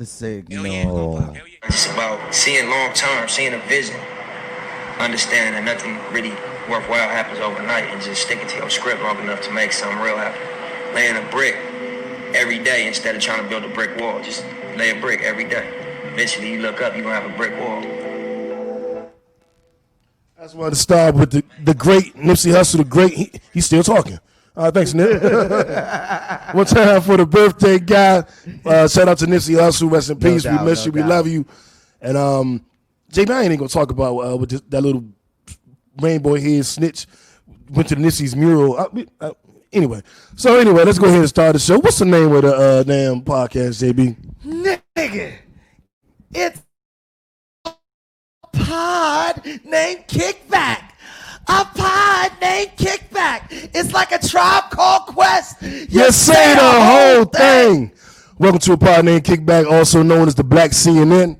The signal. It's about seeing long term, seeing a vision, understanding that nothing really worthwhile happens overnight, and just sticking to your script long enough to make something real happen. Laying a brick every day instead of trying to build a brick wall. Just lay a brick every day. Eventually you look up, you're going to have a brick wall. I just wanted to start with the great Nipsey Hussle, the great. He's still talking. Thanks, Nip. One time for the birthday guy. Shout out to Nipsey Hussle. Rest in peace. We miss you. We love you. And JB, I ain't gonna talk about with that little rainbow head snitch went to Nipsey's mural. Anyway, let's go ahead and start the show. What's the name of the damn podcast, JB? Nigga, it's a pod named Kickback. A pod named Kickback. It's like a Tribe Called Quest. You say the whole thing. Welcome to a pod named Kickback, also known as the Black CNN.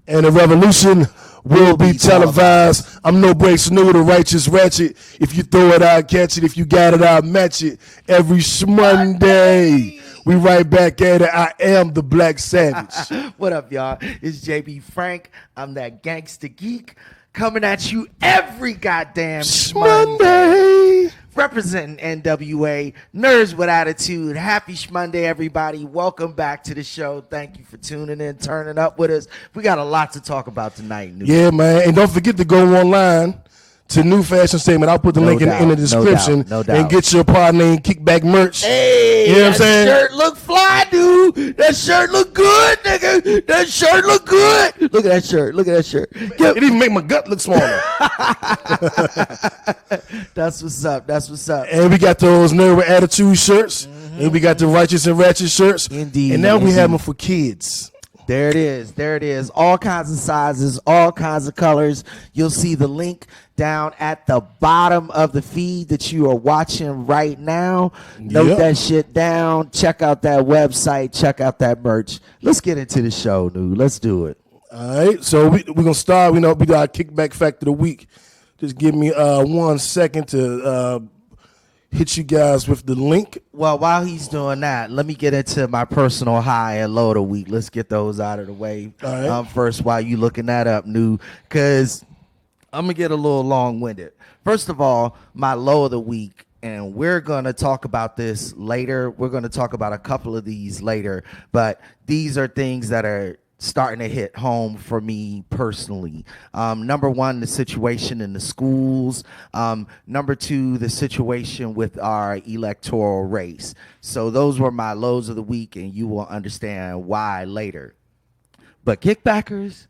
And the revolution will be televised. I'm no breaks new, the righteous ratchet. If you throw it, I'll catch it. If you got it, I'll match it. Every Monday, we right back at it. I am the Black Savage. What up, y'all? It's JB Frank. I'm that gangster geek coming at you every goddamn Monday. Representing NWA, Nerds with Attitude. Happy Monday, everybody. Welcome back to the show. Thank you for tuning in, turning up with us. We got a lot to talk about tonight. Yeah, man. And don't forget to go online to New Fashion Statement. I'll put the link in the description. No doubt. And get your pod name Kickback merch. Hey, you know what I'm saying? That shirt look fly, dude. That shirt look good, nigga. That shirt look good. Look at that shirt. Look at that shirt. It even make my gut look smaller. That's what's up. That's what's up. And we got those Nerd with Attitude shirts. And we got the Righteous and Ratchet shirts. Indeed. And now we have them for kids. There it is. There it is. All kinds of sizes, all kinds of colors. You'll see the link down at the bottom of the feed that you are watching right now. Note that shit down. Check out that website. Check out that merch. Let's get into the show, dude. Let's do it. All right. So we're going to start. We got our Kickback Fact of the Week. Just give me 1 second to hit you guys with the link. Well, while he's doing that, let me get into my personal high and low of the week. Let's get those out of the way first while you looking that up, New, because I'm going to get a little long-winded. First of all, my low of the week, and we're going to talk about this later. We're going to talk about a couple of these later, but these are things that are starting to hit home for me personally. Number one, the situation in the schools. Number two, the situation with our electoral race. So those were my lows of the week, and you will understand why later. But Kickbackers,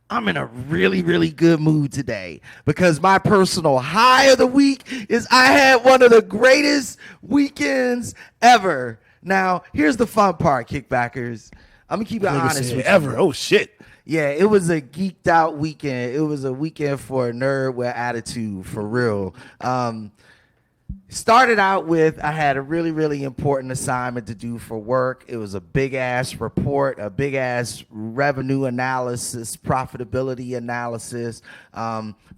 I'm in a really, really good mood today because my personal high of the week is I had one of the greatest weekends ever. Now, here's the fun part, Kickbackers. I'm going to keep it honest with you. Ever. Oh, shit. Yeah, it was a geeked out weekend. It was a weekend for a nerd with attitude, for real. Started out with, I had a really, really important assignment to do for work. It was a big-ass report, a big-ass revenue analysis, profitability analysis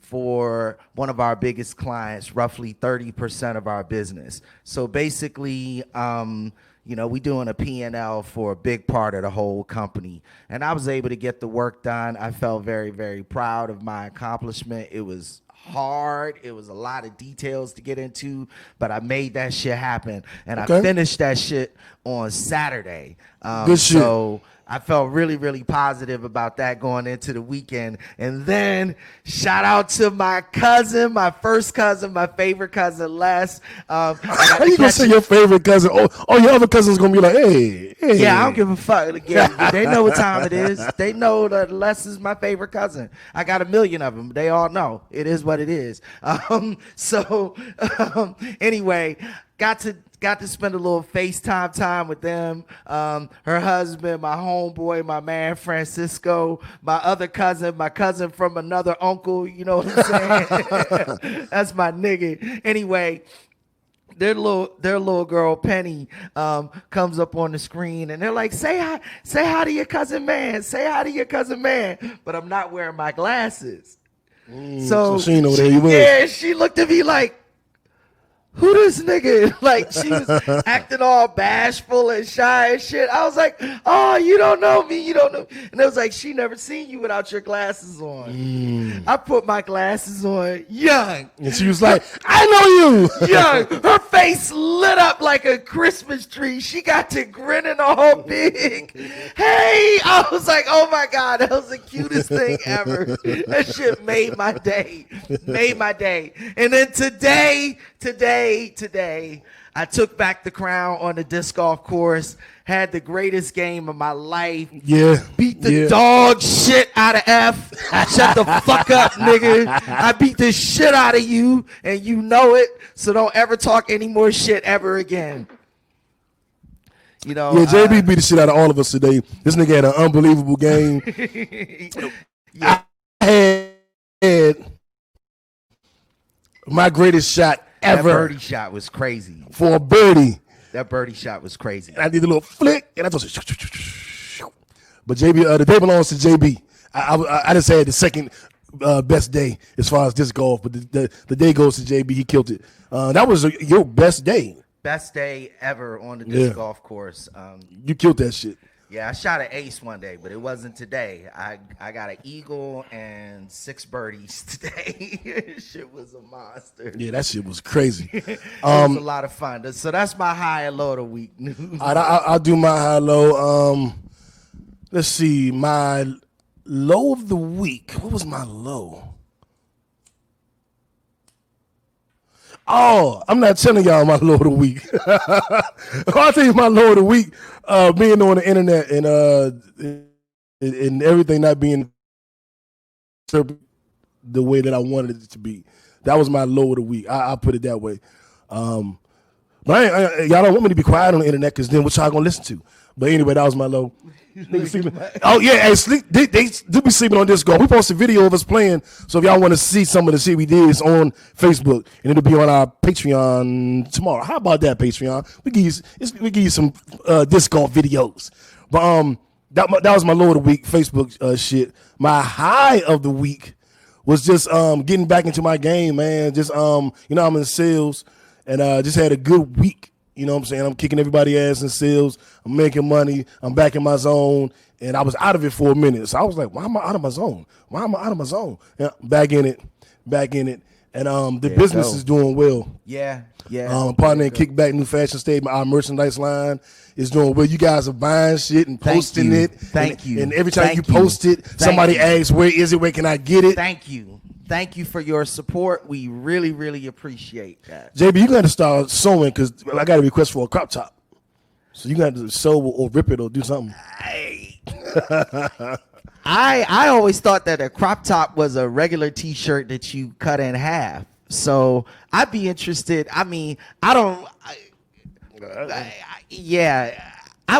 for one of our biggest clients, roughly 30% of our business. So basically, we doing a P&L for a big part of the whole company. And I was able to get the work done. I felt very, very proud of my accomplishment. It was hard. It was a lot of details to get into, but I made that shit happen. And I finished that shit on Saturday. Good shit. So I felt really, really positive about that going into the weekend. And then shout out to my cousin, my first cousin, my favorite cousin, Les. How you gonna say your favorite cousin? Oh, your other cousin's gonna be like, hey. Yeah, I don't give a fuck. Again, they know what time it is. They know that Les is my favorite cousin. I got 1 million of them. They all know. It is what it is. Anyway, got to spend a little FaceTime time with them. Her husband, my homeboy, my man Francisco, my other cousin, my cousin from another uncle, you know what I'm saying? That's my nigga. Anyway, their little girl Penny comes up on the screen and they're like, say hi to your cousin man, say hi to your cousin man. But I'm not wearing my glasses. So she know there you yeah, she looked at me like, who this nigga? Like, she was acting all bashful and shy and shit. I was like, oh, you don't know me. You don't know. And it was like, she never seen you without your glasses on. I put my glasses on, young. And she was like, I know you. Young, her face lit up like a Christmas tree. She got to grinning all big. Hey, I was like, oh my God, that was the cutest thing ever. That shit made my day. Made my day. And then today, I took back the crown on the disc golf course, had the greatest game of my life. Yeah. Beat the dog shit out of F. Shut the fuck up, nigga. I beat the shit out of you, and you know it, so don't ever talk any more shit ever again. You know, yeah, JB beat the shit out of all of us today. This nigga had an unbelievable game. Yeah. I had my greatest shot ever. That birdie shot was crazy. For a birdie. That birdie shot was crazy. And I did a little flick, and I just but JB, the day belongs to JB. I just had the second best day as far as disc golf, but the day goes to JB. He killed it. That was your best day. Best day ever on the disc golf course. You killed that shit. Yeah, I shot an ace one day, but it wasn't today. I got an eagle and 6 birdies today. Shit was a monster. Yeah, that shit was crazy. It was a lot of fun. So that's my high and low of the week. I'll do my high low. Let's see, my low of the week. What was my low? Oh, I'm not telling y'all my low of the week. I'll tell you my low of the week. Being on the internet and everything not being the way that I wanted it to be. That was my low of the week. I'll put it that way. But y'all don't want me to be quiet on the internet because then what y'all gonna listen to? But anyway, that was my low. Oh yeah, hey, they do be sleeping on this go. We post a video of us playing, so if y'all want to see some of the shit we did, it's on Facebook and it'll be on our Patreon tomorrow. How about that, Patreon? We give you some disc golf videos. But that was my low of the week, Facebook shit. My high of the week was just getting back into my game, man. Just I'm in sales and just had a good week. You know what I'm saying? I'm kicking everybody ass in sales. I'm making money. I'm back in my zone. And I was out of it for a minute. So I was like, why am I out of my zone? Why am I out of my zone? Yeah, back in it. And the business is doing well. Yeah. My partner in Kickback New Fashion Statement, our merchandise line is doing well. You guys are buying shit and posting it. Thank you. And every time you post it, somebody asks, where is it? Where can I get it? Thank you. Thank you for your support. We really, really appreciate that. JB, you got to start sewing because I got a request for a crop top. So you got to sew or rip it or do something. I always thought that a crop top was a regular T-shirt that you cut in half. So I'd be interested. I mean, I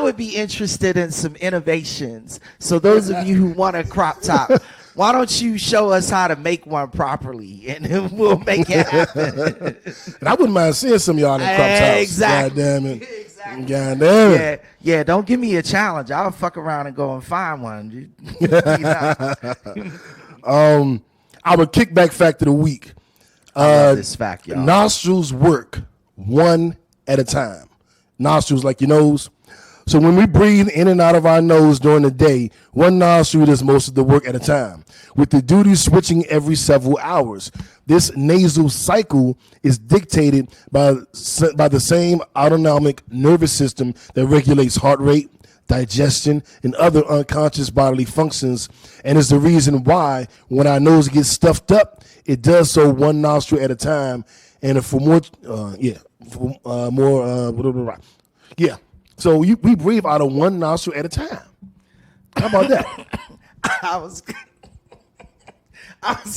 would be interested in some innovations. So those of you who want a crop top, why don't you show us how to make one properly, and then we'll make it happen. And I wouldn't mind seeing some of y'all in crop tops. Exactly. God damn it. Exactly. God damn it. Yeah. Don't give me a challenge. I'll fuck around and go and find one. Our kickback fact of the week. I love this fact, y'all. Nostrils work one at a time. Nostrils like your nose. So when we breathe in and out of our nose during the day, one nostril does most of the work at a time, with the duty switching every several hours. This nasal cycle is dictated by the same autonomic nervous system that regulates heart rate, digestion, and other unconscious bodily functions, and is the reason why when our nose gets stuffed up, it does so one nostril at a time, and for more, So we breathe out of one nostril at a time. How about that? I was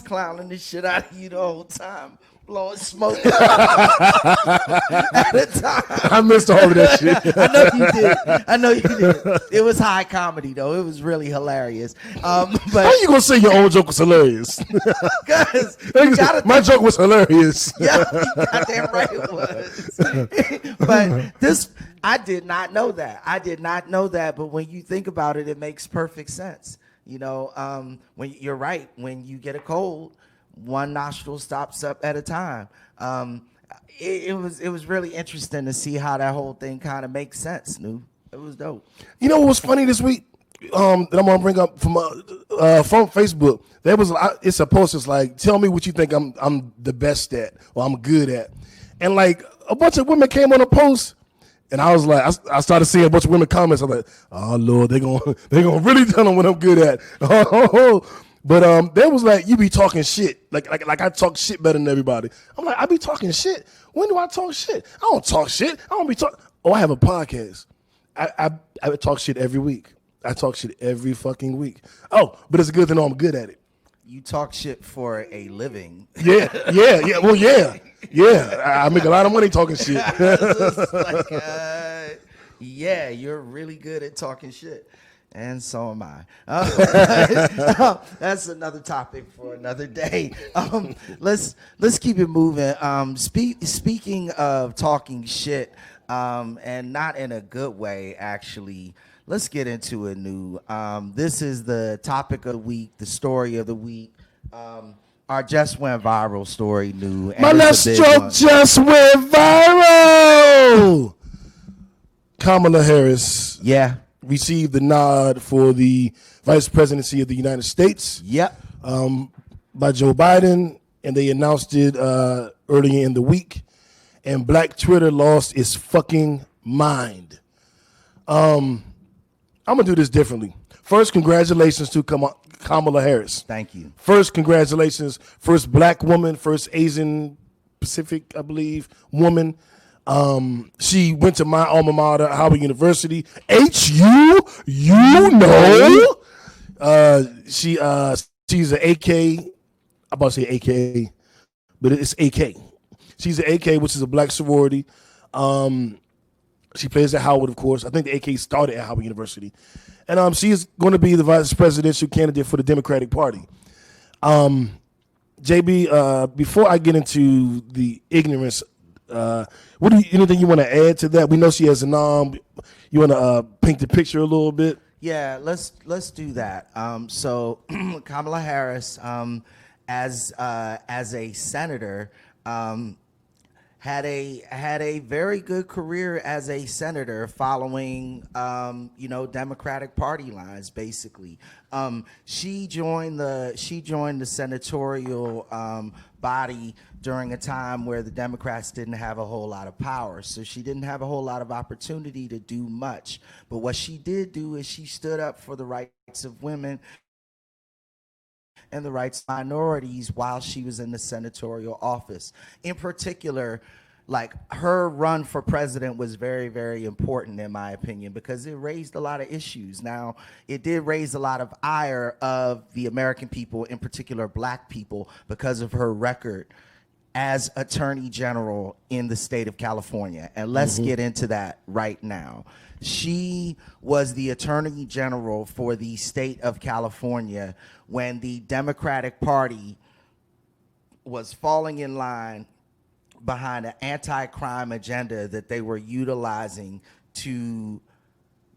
clowning the shit out of you the whole time, blowing smoke at a time. I missed all of that shit. I know you did. It was high comedy though. It was really hilarious. But how you gonna say your own joke was hilarious? Because my joke was hilarious. Yeah, goddamn right it was. But I did not know that. But when you think about it, it makes perfect sense. You know, when you're right, when you get a cold, one nostril stops up at a time. it was really interesting to see how that whole thing kind of makes sense. It was dope. You know what was funny this week? That I'm gonna bring up from Facebook. There was it's a post that's like, tell me what you think I'm the best at or I'm good at, and like a bunch of women came on a post, and I was like, I started seeing a bunch of women comments. I'm like, oh Lord, they gonna really tell them what I'm good at. But there was like, you be talking shit, like I talk shit better than everybody. I'm like, I be talking shit. When do I talk shit? I don't talk shit. I don't be talking. Oh, I have a podcast. I talk shit every week. I talk shit every fucking week. Oh, but it's a good to know I'm good at it. You talk shit for a living. Yeah. Well, yeah. I make a lot of money talking shit. Like, yeah, you're really good at talking shit. And so am I. That's another topic for another day. Let's keep it moving. Speaking of talking shit, and not in a good way, actually. Let's get into it, New. This is the topic of the week, the story of the week. Our just went viral story, New. My left stroke just went viral. Kamala Harris. Yeah. Received the nod for the vice presidency of the United States. Yep. By Joe Biden, and they announced it earlier in the week. And Black Twitter lost its fucking mind. I'm gonna do this differently. First, congratulations to Kamala Harris. Thank you. First, congratulations. First Black woman, first Asian Pacific, I believe, woman. She went to my alma mater, Howard University. HU, you know. She's an AK. I'm about to say AKA, but it's AK. She's an AK, which is a black sorority. She plays at Howard, of course. I think the AK started at Howard University. And she is going to be the vice presidential candidate for the Democratic Party. JB, before I get into the ignorance, anything you want to add to that? We know she has a nom. You want to paint the picture a little bit? Yeah, let's do that. So Kamala Harris, as a senator, had a very good career as a senator, following Democratic Party lines. Basically, she joined the senatorial body during a time where the Democrats didn't have a whole lot of power, so she didn't have a whole lot of opportunity to do much. But what she did do is she stood up for the rights of women and the rights of minorities while she was in the senatorial office. In particular, like, her run for president was very, very important, in my opinion, because it raised a lot of issues. Now, it did raise a lot of ire of the American people, in particular Black people, because of her record as Attorney General in the state of California. And let's get into that right now. She was the Attorney General for the state of California when the Democratic Party was falling in line behind an anti-crime agenda that they were utilizing to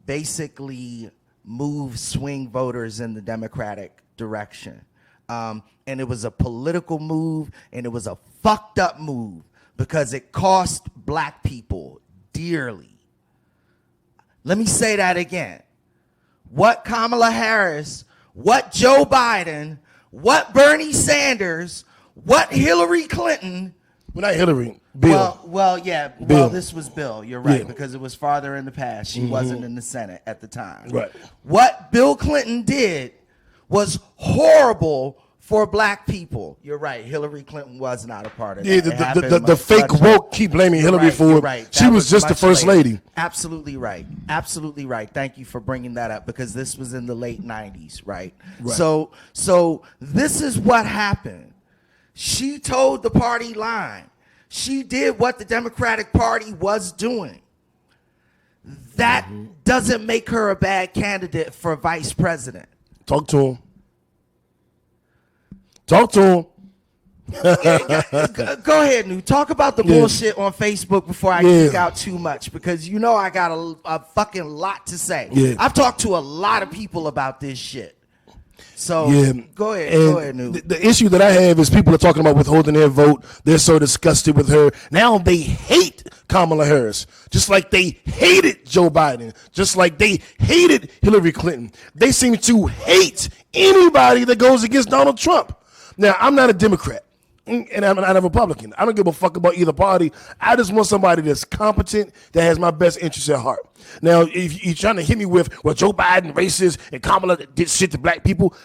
basically move swing voters in the Democratic direction. And it was a political move, and it was a fucked up move because it cost Black people dearly. Let me say that again. What Kamala Harris, what Joe Biden, what Bernie Sanders, what Hillary Clinton. Well, not Hillary, Bill. Well, yeah. Bill. Well, this was Bill. You're right, Yeah. because it was farther in the past. She wasn't in the Senate at the time. Right. What Bill Clinton did was horrible for Black people. You're right. Hillary Clinton was not a part of that. Yeah, the fake woke keep blaming Hillary for it. Right. She was just the first lady. Absolutely right. Absolutely right. Thank you for bringing that up, because this was in the late 90s, right? Right. So this is what happened. She told the party line. She did what the Democratic Party was doing. That doesn't make her a bad candidate for vice president. Talk to him. Talk to him. Go ahead, New. Talk about the bullshit on Facebook before I geek out too much, because you know I got a fucking lot to say. Yeah. I've talked to a lot of people about this shit. So go ahead, Noob. The issue that I have is people are talking about withholding their vote. They're so disgusted with her. Now they hate Kamala Harris, just like they hated Joe Biden, just like they hated Hillary Clinton. They seem to hate anybody that goes against Donald Trump. Now, I'm not a Democrat, and I'm not a Republican. I don't give a fuck about either party. I just want somebody that's competent, that has my best interests at heart. Now, if you're trying to hit me with, well, Joe Biden racist and Kamala did shit to black people,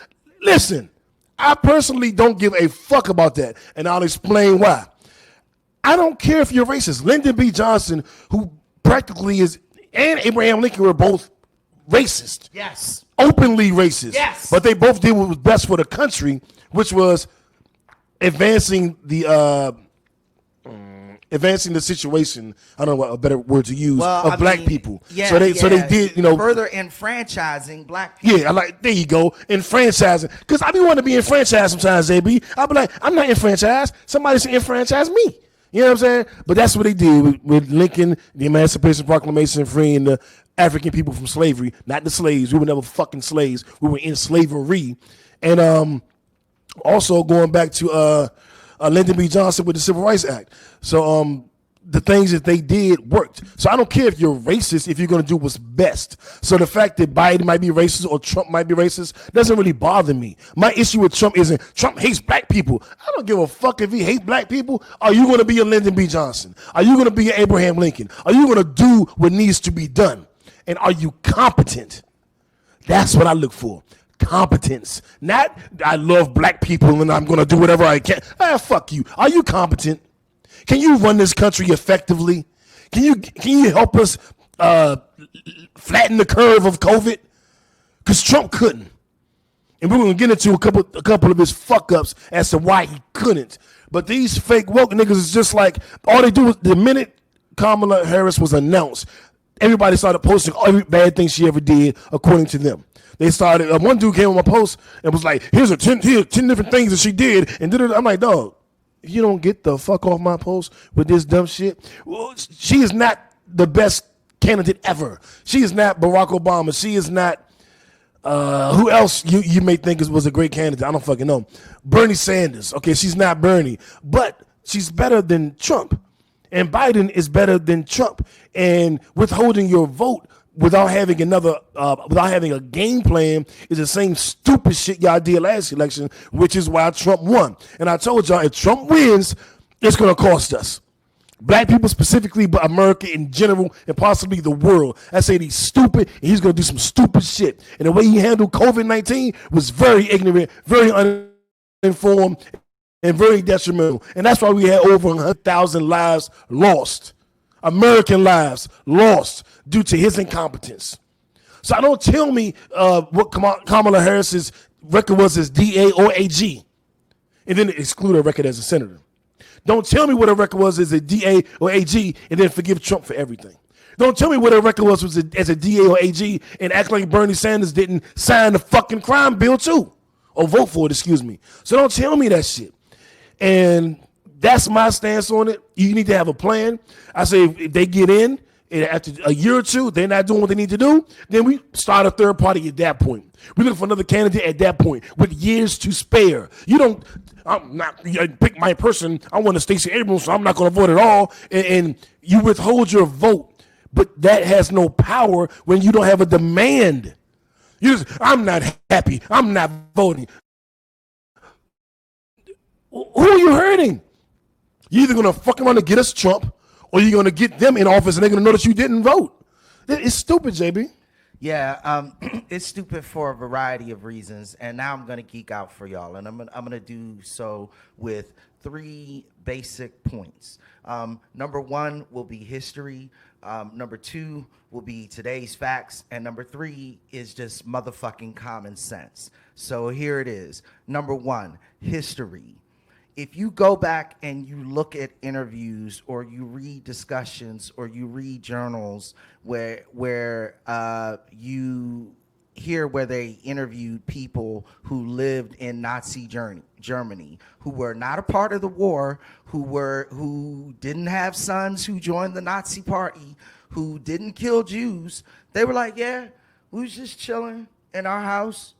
listen, I personally don't give a fuck about that, and I'll explain why. I don't care if you're racist. Lyndon B. Johnson, who practically is, and Abraham Lincoln were both racist. Yes. Openly racist. Yes. But they both did what was best for the country, which was advancing the situation. I don't know what a better word to use of black people. Yeah, so they did, further enfranchising black people. Yeah, I like, there you go, enfranchising. Because I be wanting to be enfranchised sometimes, AB. I'll be like, I'm not enfranchised. Somebody should enfranchise me. You know what I'm saying? But that's what they did with Lincoln, the Emancipation Proclamation, freeing the African people from slavery, not the slaves. We were never fucking slaves. We were in slavery. And also going back to Lyndon B. Johnson with the Civil Rights Act. So the things that they did worked. So I don't care if you're racist, if you're going to do what's best. So the fact that Biden might be racist or Trump might be racist doesn't really bother me. My issue with Trump isn't Trump hates black people. I don't give a fuck if he hates black people. Are you going to be a Lyndon B. Johnson? Are you going to be an Abraham Lincoln? Are you going to do what needs to be done? And are you competent? That's what I look for. Competence. Not I love black people and I'm going to do whatever I can. Fuck you. Are you competent? Can you run this country effectively? Can you help us flatten the curve of COVID? Because Trump couldn't. And we're going to get into a couple of his fuck ups as to why he couldn't. But these fake woke niggas is just like, all they do is the minute Kamala Harris was announced, everybody started posting every bad thing she ever did according to them. They started, one dude came on my post and was like, here's 10 different things that she did. And I'm like, dog, you don't get the fuck off my post with this dumb shit. Well, she is not the best candidate ever. She is not Barack Obama. She is not, who else you may think was a great candidate? I don't fucking know. Bernie Sanders. Okay, she's not Bernie, but she's better than Trump. And Biden is better than Trump. And withholding your vote without having a game plan is the same stupid shit y'all did last election, which is why Trump won. And I told y'all, if Trump wins, it's going to cost us. Black people specifically, but America in general, and possibly the world. I say he's stupid, and he's going to do some stupid shit. And the way he handled COVID-19 was very ignorant, very uninformed, and very detrimental. And that's why we had over 100,000 lives lost. American lives lost due to his incompetence. So I don't tell me what Kamala Harris's record was as DA or AG, and then exclude her record as a senator. Don't tell me what her record was as a DA or AG, and then forgive Trump for everything. Don't tell me what her record was as a DA or AG, and act like Bernie Sanders didn't sign the fucking crime bill too, or vote for it, excuse me. So don't tell me that shit. And that's my stance on it. You need to have a plan. I say if they get in, and after a year or two, they're not doing what they need to do, then we start a third party at that point. We look for another candidate at that point with years to spare. I'm not pick my person. I want to Stacey Abrams, so I'm not going to vote at all. And you withhold your vote, but that has no power when you don't have a demand. I'm not happy. I'm not voting. Who are you hurting? You're either going to fuck around to get us Trump, or you're going to get them in office and they're going to know that you didn't vote. It's stupid, JB. Yeah, it's stupid for a variety of reasons. And now I'm going to geek out for y'all. And I'm going to do so with 3 basic points. Number 1 will be history. Number 2 will be today's facts. And number 3 is just motherfucking common sense. So here it is. Number 1, history. If you go back and you look at interviews or you read discussions or you read journals where you hear where they interviewed people who lived in Nazi Germany, who were not a part of the war, who didn't have sons who joined the Nazi party, who didn't kill Jews, they were like, yeah, we was just chilling in our house,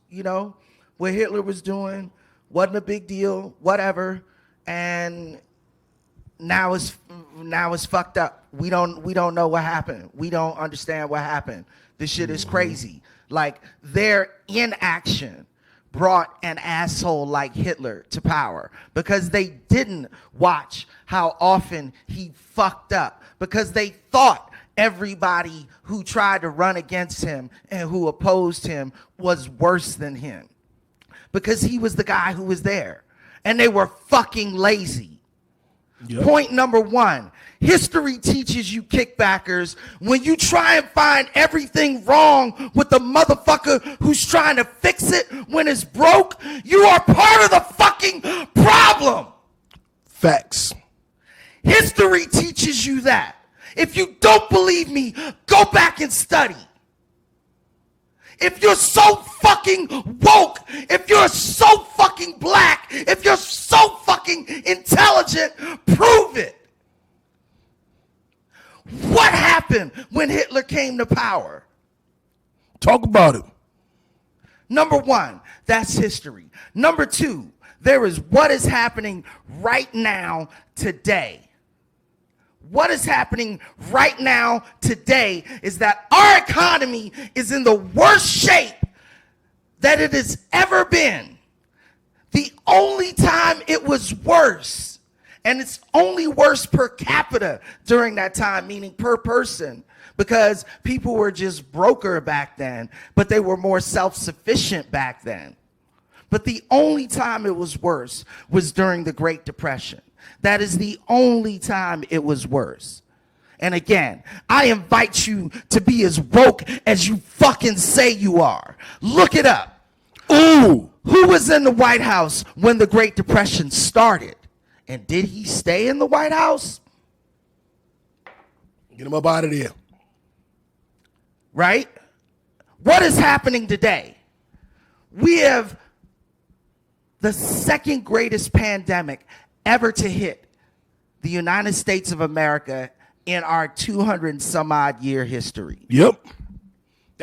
what Hitler was doing wasn't a big deal, whatever, and now it's fucked up. We don't know what happened. We don't understand what happened. This shit is crazy. Like, their inaction brought an asshole like Hitler to power because they didn't watch how often he fucked up, because they thought everybody who tried to run against him and who opposed him was worse than him because he was the guy who was there, and they were fucking lazy. Yep. Point number one, history teaches you kickbackers, when you try and find everything wrong with the motherfucker who's trying to fix it when it's broke, you are part of the fucking problem. Facts. History teaches you that. If you don't believe me, go back and study. If you're so fucking woke, if you're so fucking black, if you're so fucking intelligent, prove it. What happened when Hitler came to power? Talk about it. Number one, that's history. Number two, there is what is happening right now today. What is happening right now today is that our economy is in the worst shape that it has ever been. The only time it was worse, and it's only worse per capita during that time, meaning per person, because people were just broker back then, but they were more self-sufficient back then. But the only time it was worse was during the Great Depression. That is the only time it was worse. And again, I invite you to be as woke as you fucking say you are. Look it up. Ooh. Who was in the White House when the Great Depression started? And did he stay in the White House? Get him up out of there. Right? What is happening today? We have the second greatest pandemic ever to hit the United States of America in our 200 and some odd year history. Yep.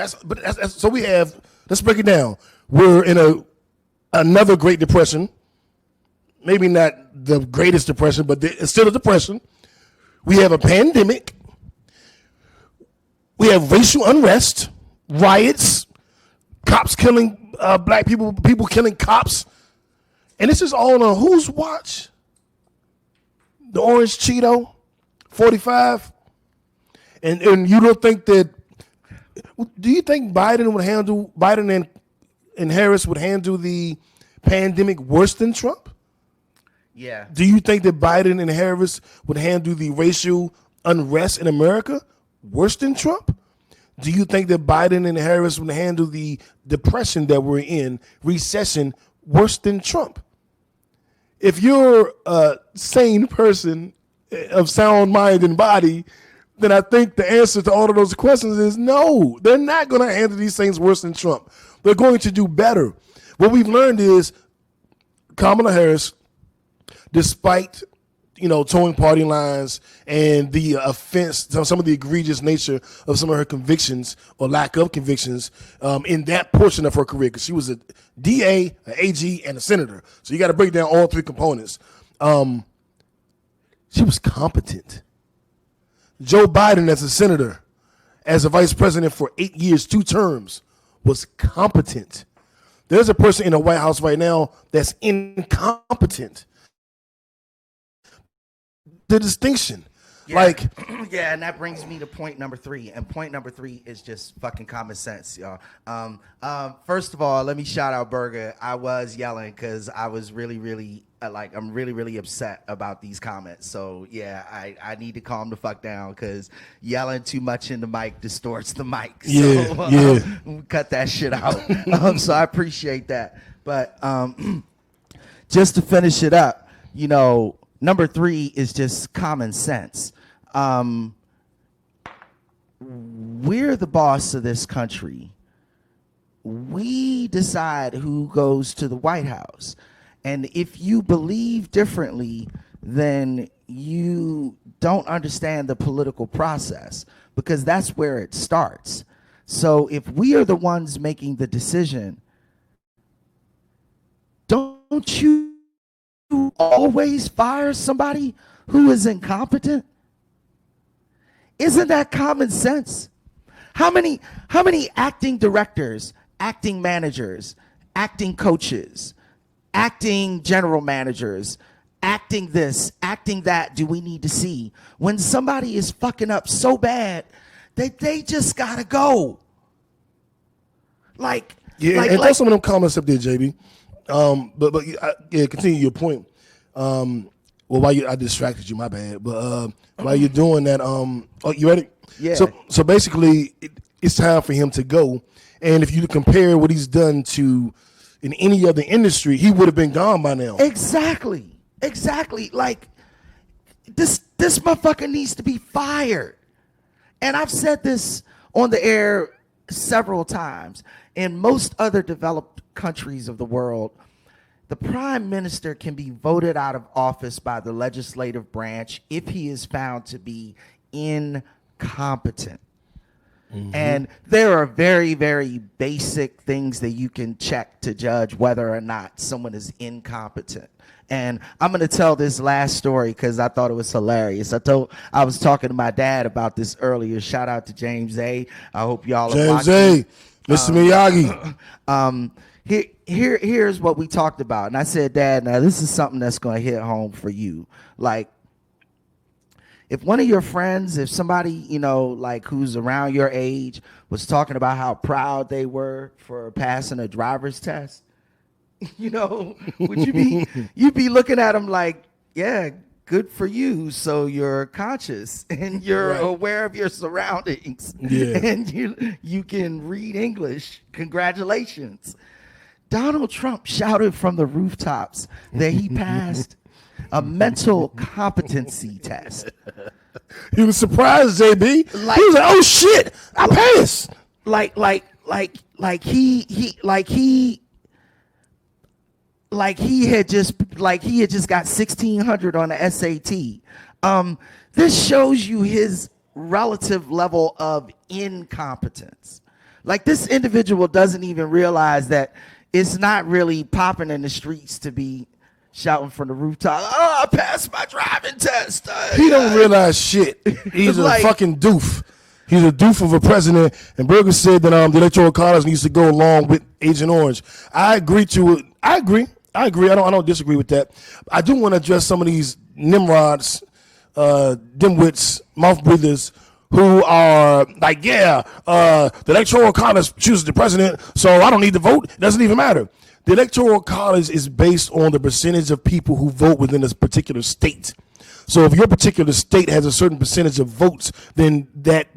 So we have, let's break it down. We're in another Great Depression. Maybe not the greatest depression, but it's still a depression. We have a pandemic. We have racial unrest, riots, cops killing black people, people killing cops. And this is all on whose watch? The Orange Cheeto, 45. And you don't think that, do you think Biden and Harris would handle the pandemic worse than Trump? Yeah. Do you think that Biden and Harris would handle the racial unrest in America worse than Trump? Do you think that Biden and Harris would handle the depression that we're in, recession, worse than Trump? If you're a sane person of sound mind and body, then I think the answer to all of those questions is no. They're not going to handle these things worse than Trump. They're going to do better. What we've learned is Kamala Harris, despite towing party lines and the offense, some of the egregious nature of some of her convictions or lack of convictions in that portion of her career, because she was a DA, an AG, and a senator. So you got to break down all three components. She was competent. Joe Biden, as a senator, as a vice president for 8 years, 2 terms, was competent. There's a person in the White House right now that's incompetent. The distinction. Yeah. Yeah, and that brings me to point number 3. And point number 3 is just fucking common sense, y'all. First of all, let me shout out Berger. I was yelling because I was really I'm really upset about these comments. So yeah, I need to calm the fuck down because yelling too much in the mic distorts the mic. So cut that shit out. So I appreciate that. But just to finish it up, number 3 is just common sense. We're the boss of this country. We decide who goes to the White House. And if you believe differently, then you don't understand the political process, because that's where it starts. So if we are the ones making the decision, don't you always fire somebody who is incompetent? Isn't that common sense? How many acting directors, acting managers, acting coaches, acting general managers, acting this, acting that do we need to see when somebody is fucking up so bad that they just gotta go? Like, throw some of them comments up there, JB. But continue your point. I distracted you, my bad. But while you're doing that, you ready? Yeah. So basically, it's time for him to go. And if you compare what he's done to in any other industry, he would have been gone by now. Exactly. Like, this motherfucker needs to be fired. And I've said this on the air several times. In most other developed countries of the world, the prime minister can be voted out of office by the legislative branch if he is found to be incompetent. Mm-hmm. And there are very, very basic things that you can check to judge whether or not someone is incompetent. And I'm going to tell this last story because I thought it was hilarious. I was talking to my dad about this earlier. Shout out to James A. I hope y'all are watching. James A. Mr. Miyagi. Here's what we talked about. And I said, Dad, now this is something that's going to hit home for you. Like, if one of your friends, if somebody, like who's around your age was talking about how proud they were for passing a driver's test, would you'd be looking at them like, yeah, good for you. So you're conscious and you're aware of your surroundings. Yeah. And you can read English. Congratulations. Donald Trump shouted from the rooftops that he passed a mental competency test. He was surprised, JB. He was like, "Oh shit, I passed." He had just got 1,600 on the SAT. This shows you his relative level of incompetence. Like, this individual doesn't even realize that it's not really popping in the streets to be shouting from the rooftop, "Oh, I passed my driving test." He don't realize shit. He's a fucking doof. He's a doof of a president. And Berger said that the Electoral College needs to go along with Agent Orange. I agree. I don't disagree with that. I do want to address some of these nimrods, dimwits, mouth breathers, who are like, the Electoral College chooses the president, so I don't need to vote. It doesn't even matter. The Electoral College is based on the percentage of people who vote within a particular state. So if your particular state has a certain percentage of votes, then that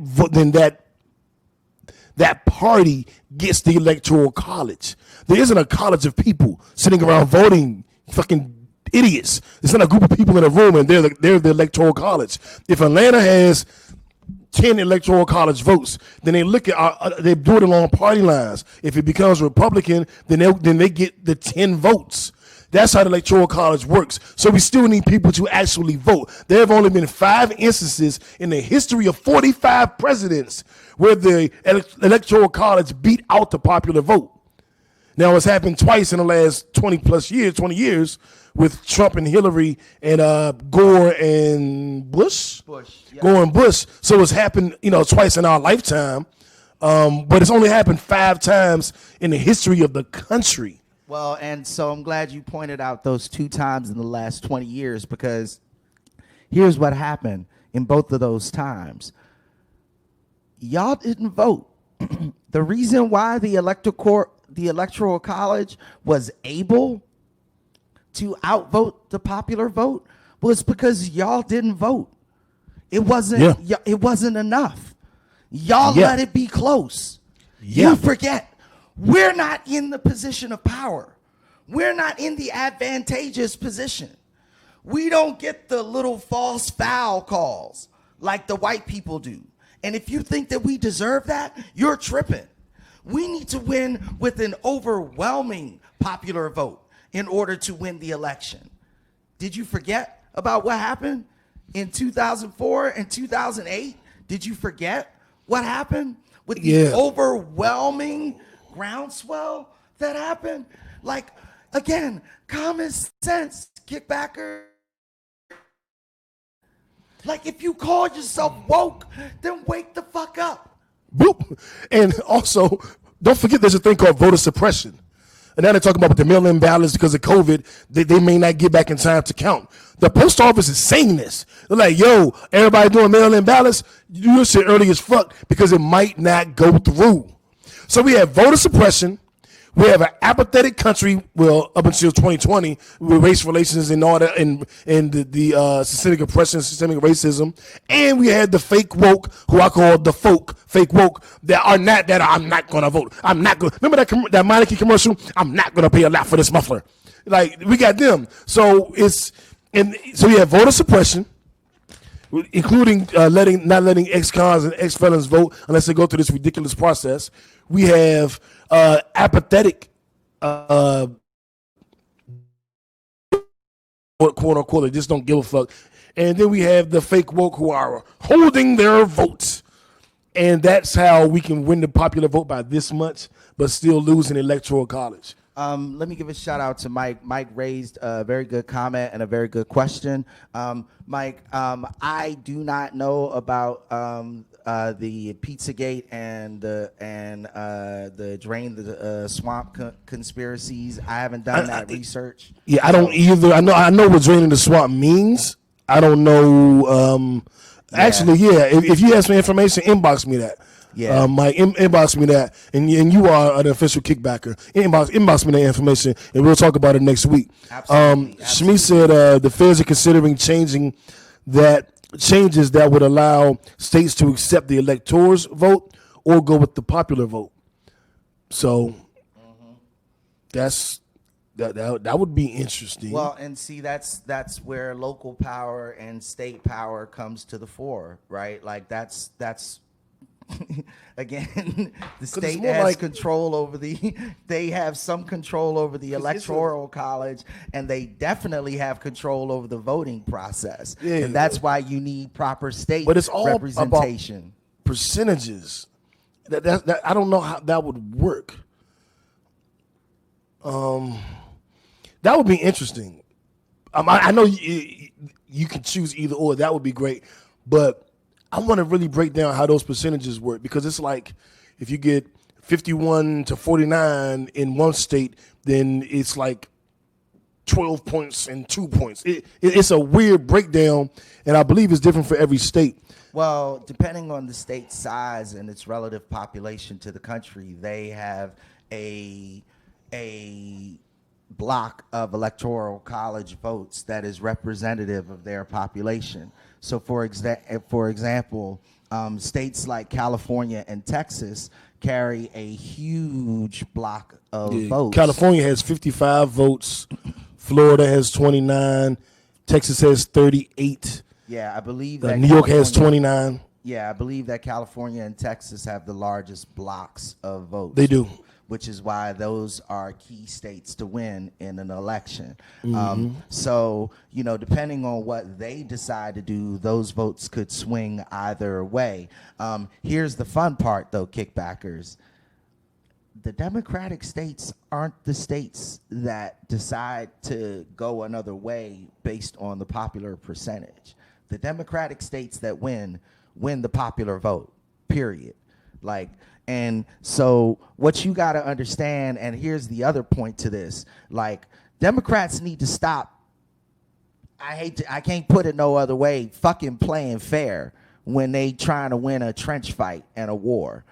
party gets the Electoral College. There isn't a college of people sitting around voting, fucking idiots. It's not a group of people in a room and they're the Electoral College. If Atlanta has 10 Electoral College votes, then they look at they do it along party lines. If it becomes Republican, then they get the 10 votes. That's how the Electoral College works. So we still need people to actually vote. There have only been 5 instances in the history of 45 presidents where the Electoral College beat out the popular vote. Now, it's happened twice in the last 20 years with Trump and Hillary and Gore and Bush. Yeah. Gore and Bush. So it's happened, twice in our lifetime. But it's only happened 5 times in the history of the country. Well, and so I'm glad you pointed out those 2 times in the last 20 years, because here's what happened in both of those times. Y'all didn't vote. The reason why the Electoral College was able to outvote the popular vote was because y'all didn't vote. It wasn't enough. Y'all let it be close. You forget. We're not in the position of power. We're not in the advantageous position. We don't get the little false foul calls like the white people do. And if you think that we deserve that, you're tripping. We need to win with an overwhelming popular vote in order to win the election. Did you forget about what happened in 2004 and 2008? Did you forget what happened with the overwhelming groundswell that happened? Like, again, common sense, kickbacker. Like, if you call yourself woke, then wake the fuck up. Boop. And also, don't forget there's a thing called voter suppression. And now they're talking about the mail-in ballots because of COVID. They may not get back in time to count. The post office is saying this. They're like, yo, everybody doing mail-in ballots, you do your shit early as fuck because it might not go through. So we have voter suppression. We have an apathetic country, well, up until 2020, with race relations and all that, and the systemic oppression, systemic racism. And we had the fake woke, who I call the fake woke, I'm not going to vote. I'm not going to. Remember that Meineke commercial? I'm not going to pay a lot for this muffler. Like, we got them. So so we have voter suppression, including not letting ex-cons and ex-felons vote unless they go through this ridiculous process. We have apathetic, quote unquote, they just don't give a fuck. And then we have the fake woke who are holding their votes. And that's how we can win the popular vote by this much, but still lose in electoral college. Let me give a shout out to Mike. Mike raised a very good comment and a very good question. Mike, I do not know about the Pizzagate and the Drain the Swamp conspiracies. I haven't done that research. Yeah, I don't either. I know what draining the swamp means. I don't know. Actually, yeah. If you have some information, inbox me that. Yeah, Mike, inbox me that, and you are an official kickbacker. Inbox me that information, and we'll talk about it next week. Absolutely. Shmi said the feds are considering changes that would allow states to accept the electors' vote or go with the popular vote. So that would be interesting. Well, and see, that's where local power and state power comes to the fore, right? Like that's again, the state has control over they have some control over the electoral college, and they definitely have control over the voting process. Yeah, and that's why you need proper state representation. About percentages. That I don't know how that would work. That would be interesting. I know you can choose either or. That would be great, but I want to really break down how those percentages work, because it's like if you get 51 to 49 in one state, then it's like 12 points and 2 points. It's a weird breakdown, and I believe it's different for every state. Well, depending on the state's size and its relative population to the country, they have a block of electoral college votes that is representative of their population. So, for example, states like California and Texas carry a huge block of votes. California has 55 votes. Florida has 29. Texas has 38. Yeah, I believe that New York has 29. Yeah, I believe that California and Texas have the largest blocks of votes. They do. Which is why those are key states to win in an election. So, depending on what they decide to do, those votes could swing either way. Here's the fun part, though, kickbackers. The Democratic states aren't the states that decide to go another way based on the popular percentage. The Democratic states that win the popular vote, period. And so what you got to understand, and here's the other point to this, Democrats need to stop, I can't put it no other way, fucking playing fair when they trying to win a trench fight and a war.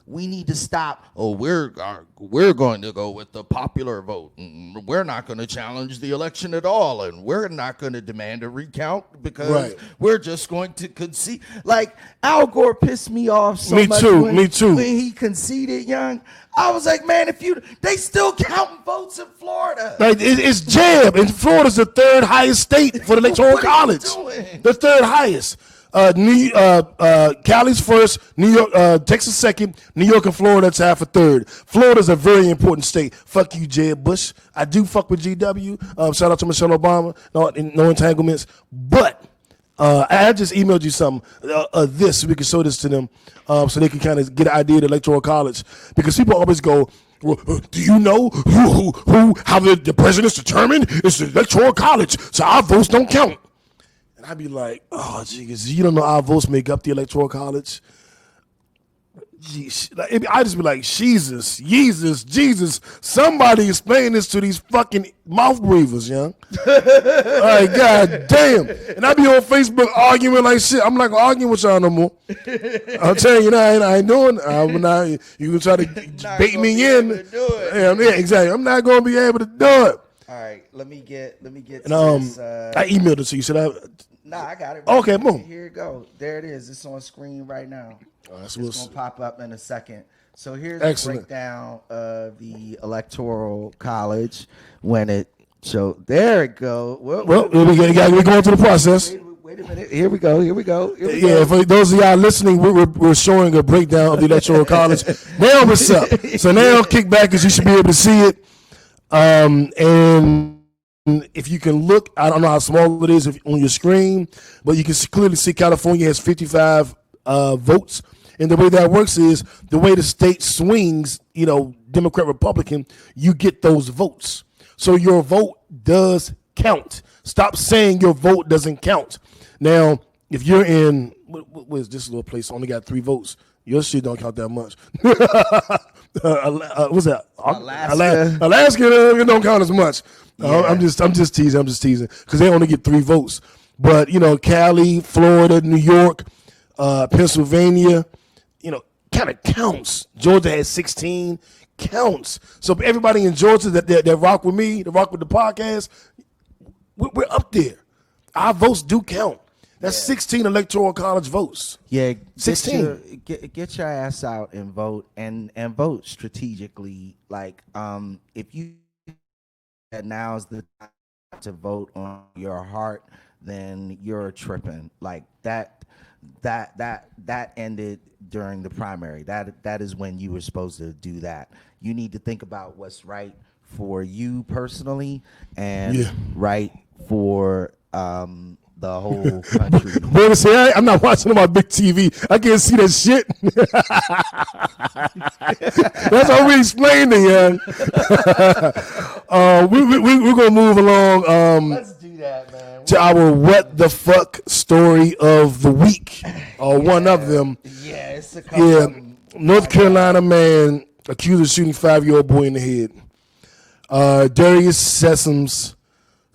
We need to stop. We're going to go with the popular vote. And we're not going to challenge the election at all, and we're not going to demand a recount because we're just going to concede. Al Gore pissed me off so much. Me too. When he conceded, young, I was like, man, they still counting votes in Florida. It's jab, and Florida's the third highest state for the electoral college. The third highest. Cali's first, New York, Texas second, New York and Florida tied for third. Florida's a very important state. Fuck you, Jeb Bush. I do fuck with GW. Shout out to Michelle Obama. No entanglements. But I just emailed you something. So we can show this to them, so they can kind of get an idea of the electoral college. Because people always go, Well, do you know how the president's determined? It's the electoral college, so our votes don't count. And I'd be like, oh, geez, you don't know our votes make up the electoral college? Jeez, I just be like, Jesus, somebody explain this to these fucking mouth breathers, young. Like, God damn. And I be on Facebook arguing like shit. I'm not gonna argue with y'all no more. I'm telling you, I ain't doing it. You can try to bait me in. Yeah, exactly. I'm not gonna be able to do it. All right, let me get to this. I emailed it to you. Should I? Nah, I got it. Okay, boom. Here it go. There it is. It's on screen right now. It's going to pop up in a second. So here's the breakdown of the Electoral College when it showed. There it go. Well, we're going through the process. Wait a minute. Here we go. Yeah, for those of y'all listening, we're showing a breakdown of the Electoral College. Now what's up? So now kick back because you should be able to see it. And if you can look, I don't know how small it is on your screen, but you can clearly see California has 55 votes. And the way that works is the way the state swings, Democrat, Republican, you get those votes. So your vote does count. Stop saying your vote doesn't count. Now, if you're in, what is this little place? Only got 3 votes. Your shit don't count that much. What's that? Alaska, it don't count as much. Yeah. I'm just teasing because they only get 3 votes. But Cali, Florida, New York, Pennsylvania, kind of counts. Georgia has 16, counts. So everybody in Georgia that rock with me, that rock with the podcast, we're up there. Our votes do count. That's 16 electoral college votes. Yeah, 16. Get your ass out and vote and vote strategically. Like, if you now's the time to vote on your heart, then you're tripping. Like that ended during the primary. That is when you were supposed to do that. You need to think about what's right for you personally and right for the whole country. Boy, say, I'm not watching my big TV. I can't see that shit. That's how we explained it, young. We're going to move along. Let's do that, man. To our what the fuck story of the week. One of them. Yeah, it's a couple. North Carolina man accused of shooting 5-year-old boy in the head. Darius Sessoms,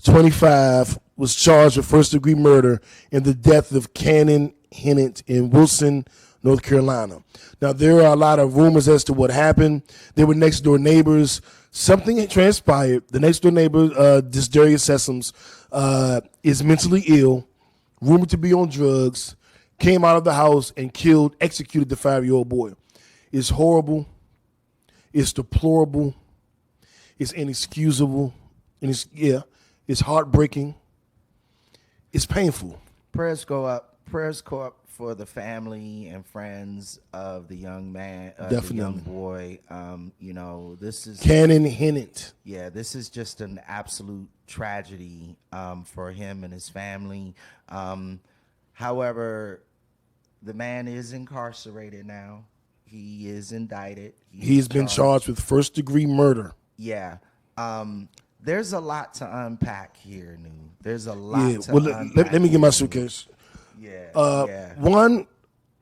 25, was charged with first-degree murder in the death of Cannon Hennett in Wilson, North Carolina. Now, there are a lot of rumors as to what happened. They were next-door neighbors. Something had transpired. The next-door neighbor, this Darius Sessoms, is mentally ill, rumored to be on drugs, came out of the house and executed the 5-year-old boy. It's horrible. It's deplorable. It's inexcusable. And it's heartbreaking. It's painful. Prayers go up for the family and friends of the young man, the young boy. This is Cannon Hennett. Yeah, this is just an absolute tragedy for him and his family. However, the man is incarcerated now. He is indicted. He's been charged with first-degree murder. Yeah. There's a lot to unpack here, Nu. There's a lot to unpack. Let me get my suitcase. Yeah. One,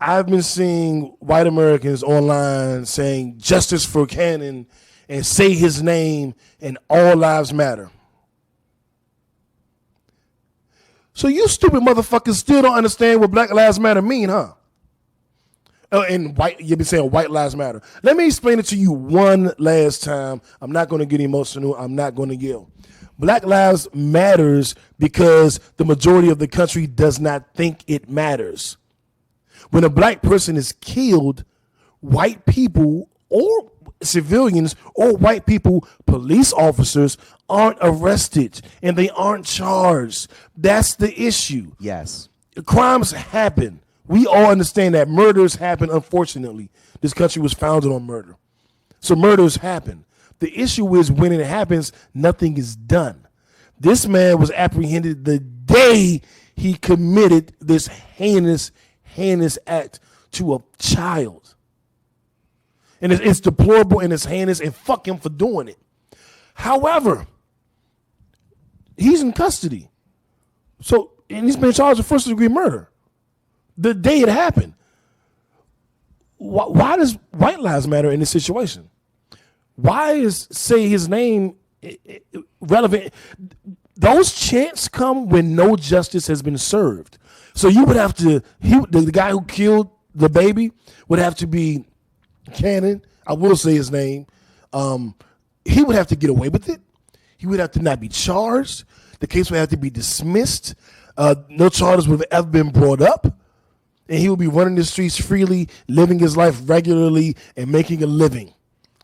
I've been seeing white Americans online saying justice for Cannon and say his name and all lives matter. So you stupid motherfuckers still don't understand what Black Lives Matter mean, huh? And you've been saying white lives matter. Let me explain it to you one last time. I'm not going to get emotional. I'm not going to yell. Black lives matters because the majority of the country does not think it matters. When a black person is killed, white people or civilians or white people, police officers, aren't arrested and they aren't charged. That's the issue. Yes. Crimes happen. We all understand that murders happen, unfortunately. This country was founded on murder. So murders happen. The issue is when it happens, nothing is done. This man was apprehended the day he committed this heinous act to a child. And it's deplorable and it's heinous, and fuck him for doing it. However, he's in custody. So, and he's been charged with first-degree murder the day it happened. Why does white lives matter in this situation? Why is say his name relevant? Those chants come when no justice has been served. So you would have to, the guy who killed the baby would have to be Cannon. I will say his name. He would have to get away with it. He would have to not be charged. The case would have to be dismissed. No charges would have ever been brought up. And he would be running the streets freely, living his life regularly, and making a living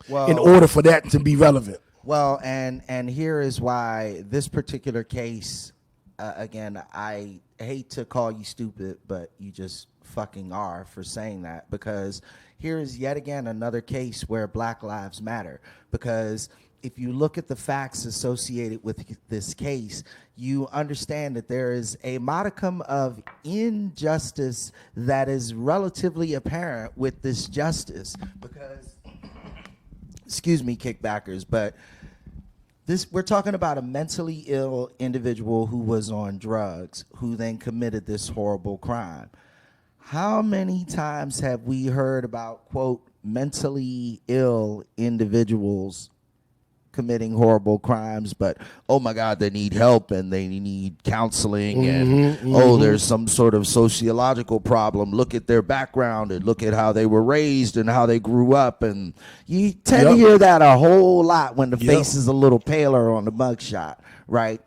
in order for that to be relevant. Well, and here is why this particular case, again, I hate to call you stupid, but you just fucking are for saying that, because here is yet again another case where Black Lives Matter. Because if you look at the facts associated with this case, you understand that there is a modicum of injustice that is relatively apparent with this justice. Because, excuse me, kickbackers, but we're talking about a mentally ill individual who was on drugs, who then committed this horrible crime. How many times have we heard about, quote, mentally ill individuals committing horrible crimes, but oh my God, they need help and they need counseling, and there's some sort of sociological problem. Look at their background and look at how they were raised and how they grew up, and you tend to hear that a whole lot when the face is a little paler on the mugshot, right?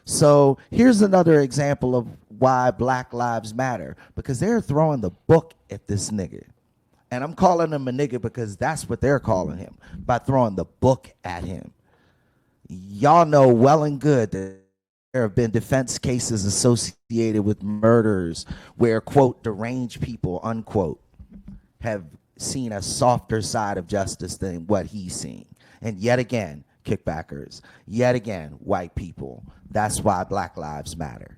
So here's another example of why Black Lives Matter, because they're throwing the book at this nigga. And I'm calling him a nigga because that's what they're calling him, by throwing the book at him. Y'all know well and good that there have been defense cases associated with murders where, quote, deranged people, unquote, have seen a softer side of justice than what he's seen. And yet again, kickbackers, yet again, white people. That's why Black Lives Matter.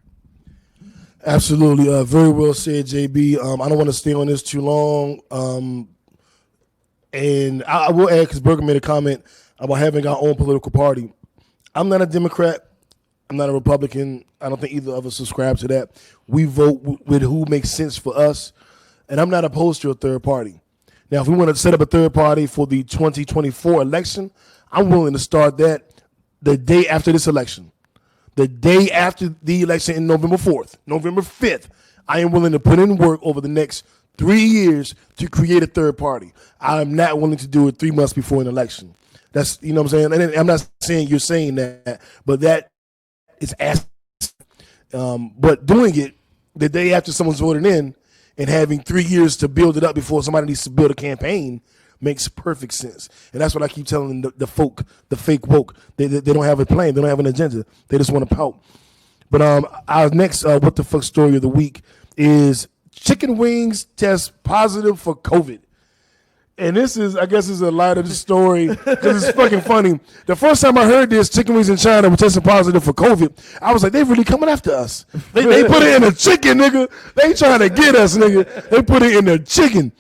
Absolutely. Very well said, JB. I don't want to stay on this too long. And I will add, because Berger made a comment about having our own political party. I'm not a Democrat. I'm not a Republican. I don't think either of us subscribe to that. We vote with who makes sense for us. And I'm not opposed to a third party. Now, if we want to set up a third party for the 2024 election, I'm willing to start that the day after this election. The day after the election in November 4th, November 5th, I am willing to put in work over the next 3 years to create a third party. I'm not willing to do it 3 months before an election. That's, you know what I'm saying? And I'm not saying you're saying that, but that is asking. But doing it the day after someone's voted in and having 3 years to build it up before somebody needs to build a campaign makes perfect sense. And that's what I keep telling the folk, the fake woke. They don't have a plan. They don't have an agenda. They just want to pout. But our next what the fuck story of the week is chicken wings test positive for COVID. And this is, I guess, is a light of the story because it's fucking funny. The first time I heard this, chicken wings in China were testing positive for COVID, I was like, they really coming after us. They put it in the chicken, nigga. They trying to get us, nigga. They put it in the chicken.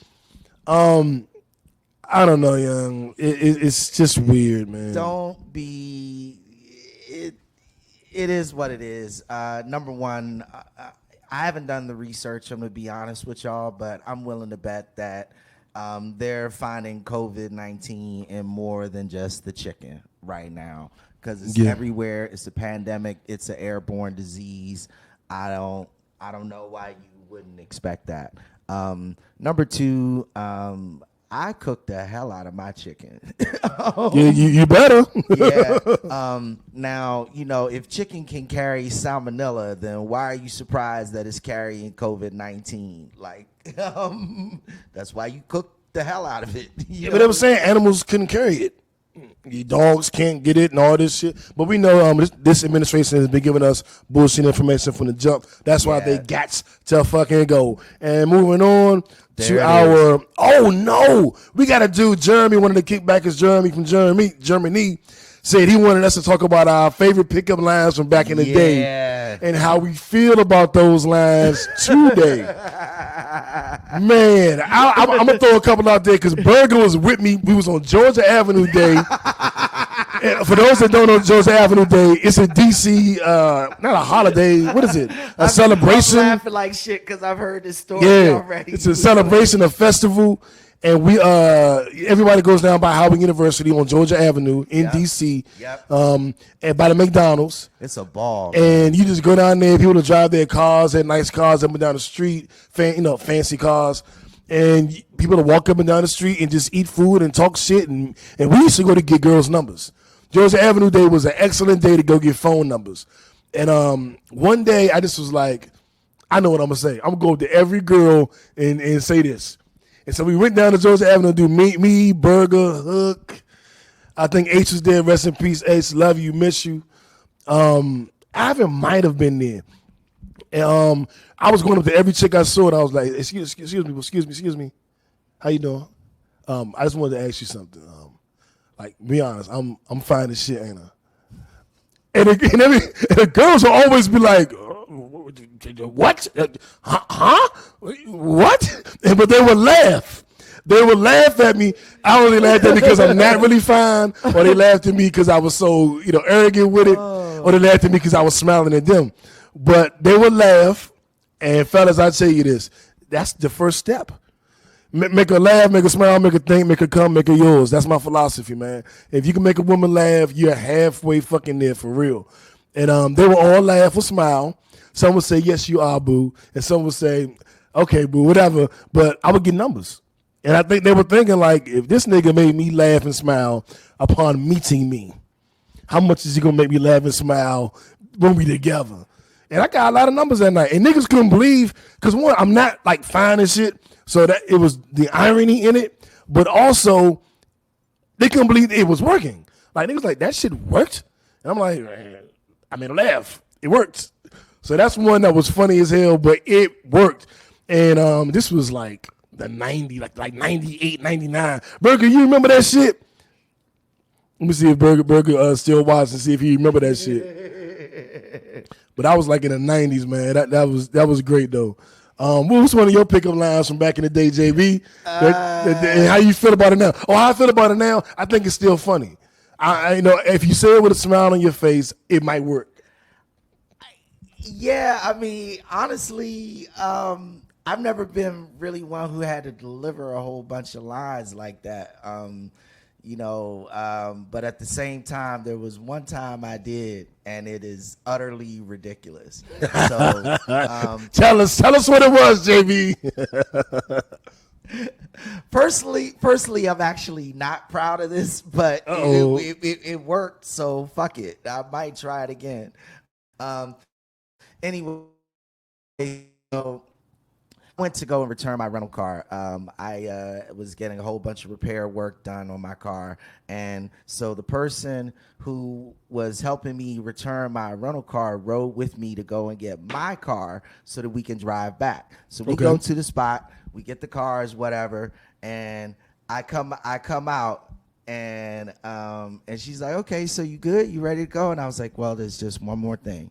I don't know, young. It's just weird, man. Don't be. It is what it is. Number one, I haven't done the research. I'm gonna be honest with y'all, but I'm willing to bet that they're finding COVID-19 in more than just the chicken right now, because it's everywhere. It's a pandemic. It's an airborne disease. I don't know why you wouldn't expect that. Number two, I cook the hell out of my chicken. You better. Yeah. Now, you know, if chicken can carry salmonella, then why are you surprised that it's carrying COVID-19? Like, that's why you cook the hell out of it. But they were saying animals couldn't carry it. Your dogs can't get it and all this shit. But we know this administration has been giving us bullshit information from the jump. That's why they got to fucking go. And moving on to our, oh no, we got to do Jeremy, one of the kickbackers, Jeremy from Germany, said he wanted us to talk about our favorite pickup lines from back in the day. and how we feel about those lines today. Man, I'm going to throw a couple out there because Burger was with me. We was on Georgia Avenue Day. And for those that don't know Georgia Avenue Day, it's a D.C., not a holiday. What is it? A celebration. I'm laughing like shit because I've heard this story already. It's a celebration, a festival. And we everybody goes down by Howard University on Georgia Avenue in DC. Yep. And by the McDonald's. It's a ball. Man. And you just go down there, people to drive their cars, had nice cars up and down the street, fancy cars. And people to walk up and down the street and just eat food and talk shit. And we used to go to get girls' numbers. Georgia Avenue Day was an excellent day to go get phone numbers. And one day I just was like, I know what I'm gonna say. I'm gonna go up to every girl and say this. And so we went down to Georgia Avenue to do me, Burger, Hook. I think H was there. Rest in peace, H. Love you, miss you. Ivan might have been there. And I was going up to every chick I saw, and I was like, excuse me. How you doing? I just wanted to ask you something. Like, be honest, I'm fine as shit, ain't I? And the girls will always be like, what? Huh? What? But they would laugh. They would laugh at me. I only laughed at me because I'm not really fine, or they laughed at me because I was so, arrogant with it, or they laughed at me because I was smiling at them. But they would laugh, and fellas, I tell you this, that's the first step. Make her laugh, make her smile, make her think, make her come, make her yours. That's my philosophy, man. If you can make a woman laugh, you're halfway fucking there for real. And they would all laugh or smile. Some would say, yes, you are, boo. And some would say, okay, boo, whatever. But I would get numbers. And I think they were thinking, like, if this nigga made me laugh and smile upon meeting me, how much is he going to make me laugh and smile when we together? And I got a lot of numbers that night. And niggas couldn't believe, because one, I'm not, like, fine and shit. So that it was the irony in it. But also, they couldn't believe it was working. Like, niggas like, that shit worked? And I'm like, I made a laugh. It worked. So that's one that was funny as hell, but it worked. And this was like the 90, like 98, 99. Burger, you remember that shit? Let me see if Burger still watching, see if he remember that shit. But I was like in the 90s, man. That was great though. What was one of your pickup lines from back in the day, JB? And how you feel about it now? Oh, how I feel about it now? I think it's still funny. I if you say it with a smile on your face, it might work. Yeah, I mean, honestly, I've never been really one who had to deliver a whole bunch of lines like that. But at the same time, there was one time I did, and it is utterly ridiculous. So, tell us what it was, JB. Personally, I'm actually not proud of this, but it worked. So fuck it, I might try it again. Anyway, I went to go and return my rental car. I was getting a whole bunch of repair work done on my car. And so the person who was helping me return my rental car rode with me to go and get my car so that we can drive back. So we go to the spot, we get the cars, whatever, and I come out and she's like, okay, so you good? You ready to go? And I was like, well, there's just one more thing.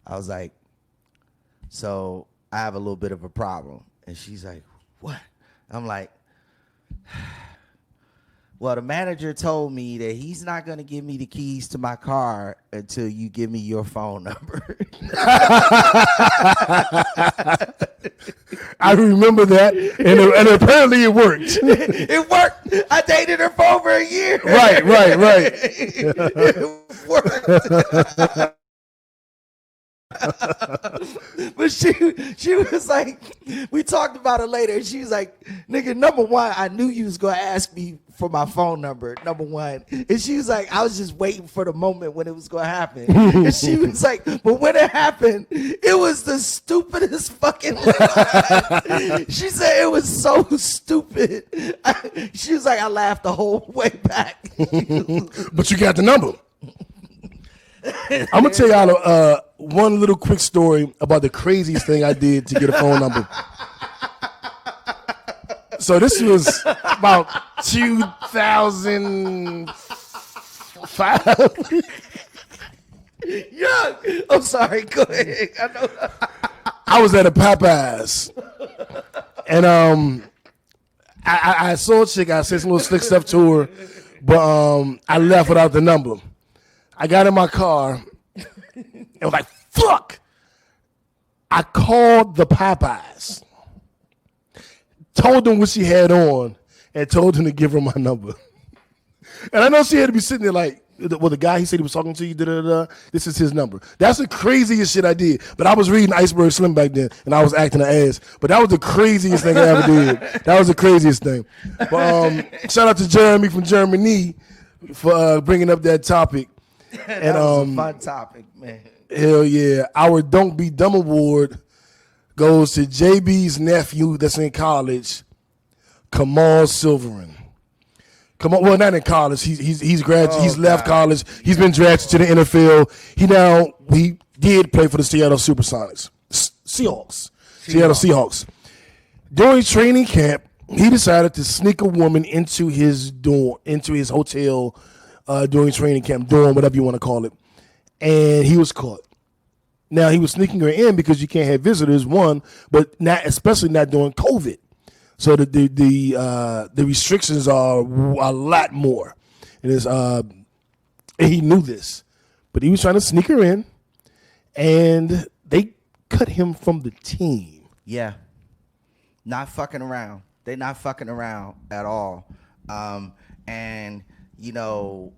I was like, so I have a little bit of a problem. And she's like, what? I'm like, well, the manager told me that he's not going to give me the keys to my car until you give me your phone number. I remember that, and apparently it worked. It worked. I dated her for over a year. Right. It worked. But she was like, we talked about it later, and she was like, nigga, number one, I knew you was gonna ask me for my phone number, number one. And she was like, I was just waiting for the moment when it was gonna happen. And she was like, but when it happened, it was the stupidest fucking lie. She said it was so stupid. She was like, I laughed the whole way back. But you got the number. I'm gonna tell y'all one little quick story about the craziest thing I did to get a phone number. So this was about 2005. Young. I'm sorry. Go ahead. I know. I was at a Popeyes, and I saw a chick. I said some little slick stuff to her, but I left without the number. I got in my car and was like, "Fuck!" I called the Popeyes, told them what she had on, and told them to give her my number. And I know she had to be sitting there like, well, the guy he said he was talking to you, this is his number. That's the craziest shit I did. But I was reading Iceberg Slim back then, and I was acting an ass. But that was the craziest thing I ever did. That was the craziest thing. But shout out to Jeremy from Germany for bringing up that topic. That was a fun topic, man. Hell yeah. Our Don't Be Dumb award goes to JB's nephew that's in college, Kamal Silverin. Come on, well, not in college. He's graduated. He's left college. He's been drafted to the NFL. He did play for the Seattle SuperSonics, Seattle Seahawks. During training camp, he decided to sneak a woman into his hotel during training camp, dorm, whatever you want to call it, and he was caught. Now he was sneaking her in because you can't have visitors, one, but especially not during COVID. So the restrictions are a lot more. And he knew this, but he was trying to sneak her in, and they cut him from the team. Yeah, not fucking around. They're not fucking around at all. And you know,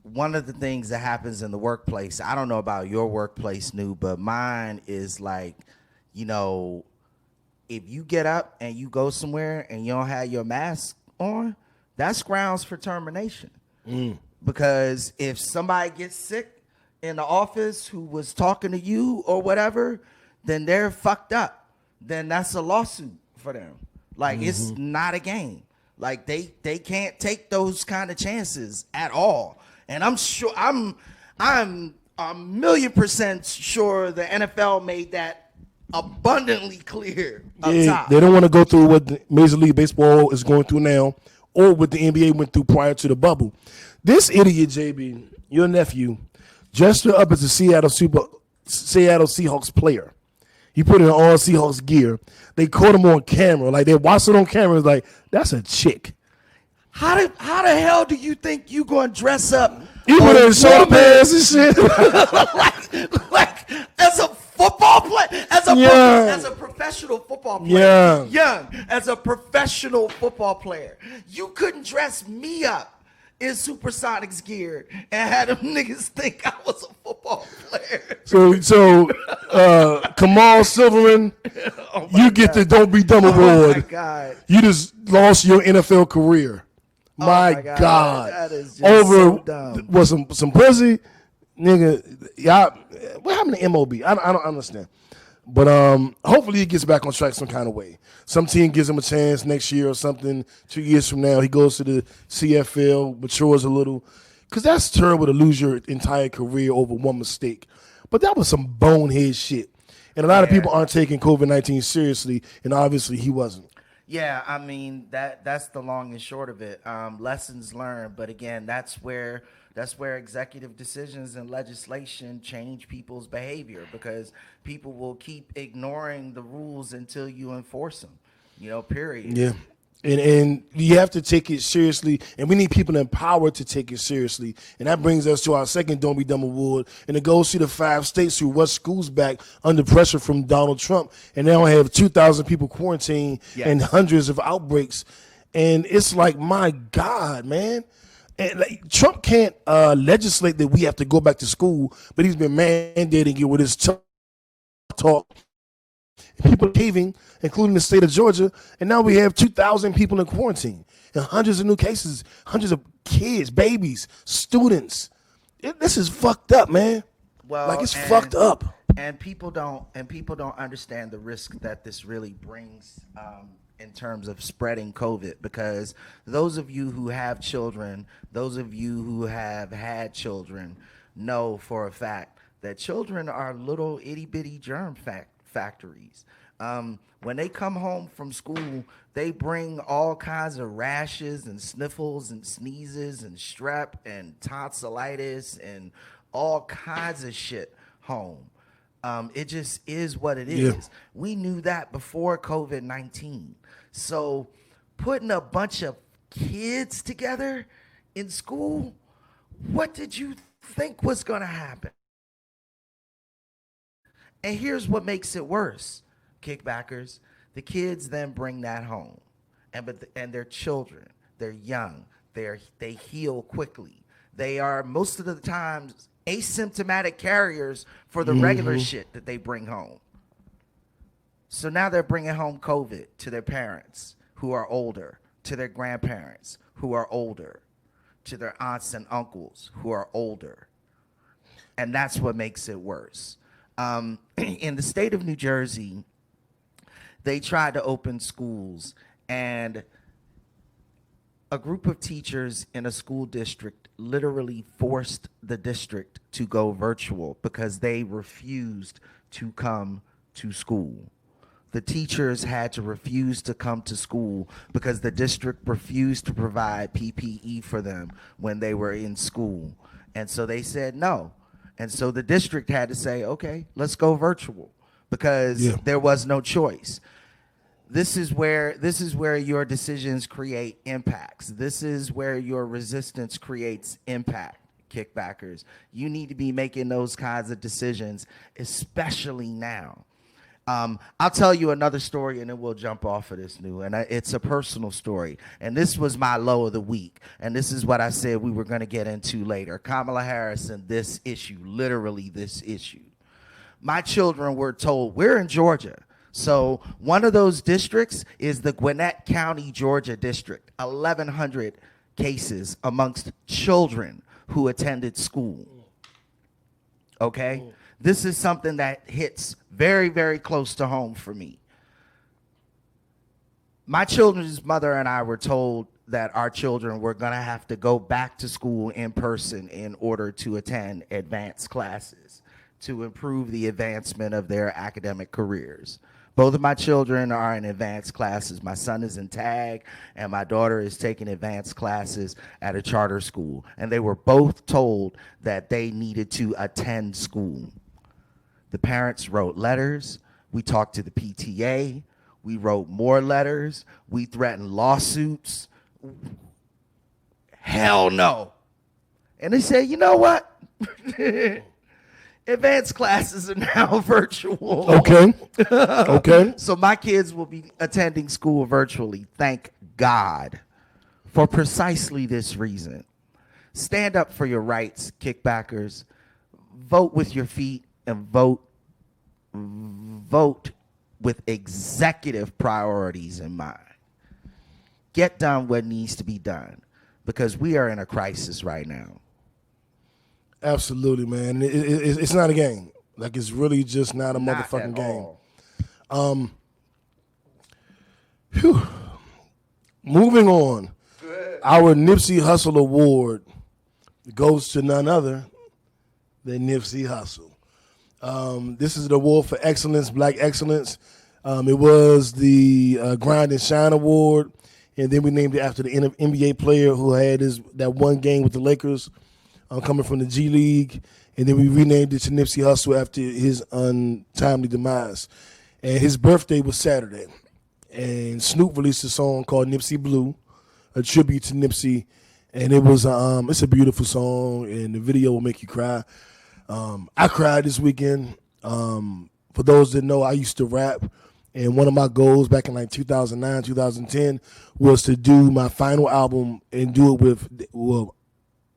one of the things that happens in the workplace, I don't know about your workplace, New, but mine is like, you know, if you get up and you go somewhere and you don't have your mask on, that's grounds for termination. Because if somebody gets sick in the office who was talking to you or whatever, then they're fucked up. Then that's a lawsuit for them. Like, it's not a game. Like, they can't take those kind of chances at all. And I'm sure, I'm 1,000,000% sure the NFL made that abundantly clear up top. They don't want to go through what the Major League Baseball is going through now or what the NBA went through prior to the bubble. This idiot, JB, your nephew, dressed her up as a Seattle Seahawks player. He put in all Seahawks gear. They caught him on camera. Like, they watched it on camera. It's like, that's a chick. How the hell do you think you gonna dress up? You put in short pants and shit. like as a football player, as a professional football player, young as a professional football player, you couldn't dress me up in Supersonics gear and had them niggas think I was a football player. So Kamal Silverin, you get the Don't Be Dumb award. Oh my God. You just lost your NFL career. My God. That is just over so dumb. Was some pussy, nigga. Y'all, what happened to MOB? I don't understand. But hopefully he gets back on track some kind of way. Some team gives him a chance next year or something. 2 years from now, he goes to the CFL, matures a little. Because that's terrible to lose your entire career over one mistake. But that was some bonehead shit. And a lot of people aren't taking COVID-19 seriously, and obviously he wasn't. Yeah, I mean, that's the long and short of it. Lessons learned, but again, that's where executive decisions and legislation change people's behavior, because people will keep ignoring the rules until you enforce them. You know, period. Yeah. And you have to take it seriously, and we need people empowered to take it seriously. And that brings us to our second Don't Be Dumb award, and it goes to the 5 states who rushed schools back under pressure from Donald Trump, and now have 2,000 people quarantined and hundreds of outbreaks. And it's like, my God, man. And like, Trump can't legislate that we have to go back to school, but he's been mandating it with his talk. People caving, including the state of Georgia, and now we have 2,000 people in quarantine and hundreds of new cases, hundreds of kids, babies, students. This is fucked up, man. Well, like, it's fucked up. And people don't understand the risk that this really brings in terms of spreading COVID, because those of you who have children, those of you who have had children, know for a fact that children are little itty bitty germ factories. When they come home from school, they bring all kinds of rashes and sniffles and sneezes and strep and tonsillitis and all kinds of shit home. It just is what it is. We knew that before COVID-19. So putting a bunch of kids together in school, what did you think was going to happen? And here's what makes it worse, kickbackers. The kids then bring that home. And they're children. They're young. They heal quickly. They are most of the time asymptomatic carriers for the regular shit that they bring home. So now they're bringing home COVID to their parents who are older, to their grandparents who are older, to their aunts and uncles who are older. And that's what makes it worse. In the state of New Jersey, they tried to open schools, and a group of teachers in a school district literally forced the district to go virtual because they refused to come to school. The teachers had to refuse to come to school because the district refused to provide PPE for them when they were in school. And so they said no. And so the district had to say, okay, let's go virtual because there was no choice. This is where your decisions create impacts. This is where your resistance creates impact, kickbackers. You need to be making those kinds of decisions, especially now. I'll tell you another story and then we'll jump off of this, new. And it's a personal story. And this was my low of the week. And this is what I said we were going to get into later. Kamala Harris and this issue, literally this issue. My children were told, we're in Georgia. So one of those districts is the Gwinnett County, Georgia district, 1,100 cases amongst children who attended school. Okay? This is something that hits very, very close to home for me. My children's mother and I were told that our children were going to have to go back to school in person in order to attend advanced classes to improve the advancement of their academic careers. Both of my children are in advanced classes. My son is in TAG, and my daughter is taking advanced classes at a charter school. And they were both told that they needed to attend school. The parents wrote letters. We talked to the PTA. We wrote more letters. We threatened lawsuits. Hell no. And they said, you know what? Advanced classes are now virtual. Okay. Okay. So my kids will be attending school virtually. Thank God. For precisely this reason. Stand up for your rights, kickbackers. Vote with your feet and vote with executive priorities in mind. Get done what needs to be done because we are in a crisis right now. Absolutely, man. It's not a game. Like, it's really just not a motherfucking game. Moving on. Our Nipsey Hussle Award goes to none other than Nipsey Hussle. This is the award for excellence, black excellence. It was the Grind and Shine Award, and then we named it after the NBA player who had that one game with the Lakers. Coming from the G League, and then we renamed it to Nipsey Hussle after his untimely demise. And his birthday was Saturday, and Snoop released a song called Nipsey Blue, a tribute to Nipsey, and it was it's a beautiful song, and the video will make you cry. I cried this weekend. For those that know, I used to rap, and one of my goals back in like 2009, 2010 was to do my final album and do it with, well,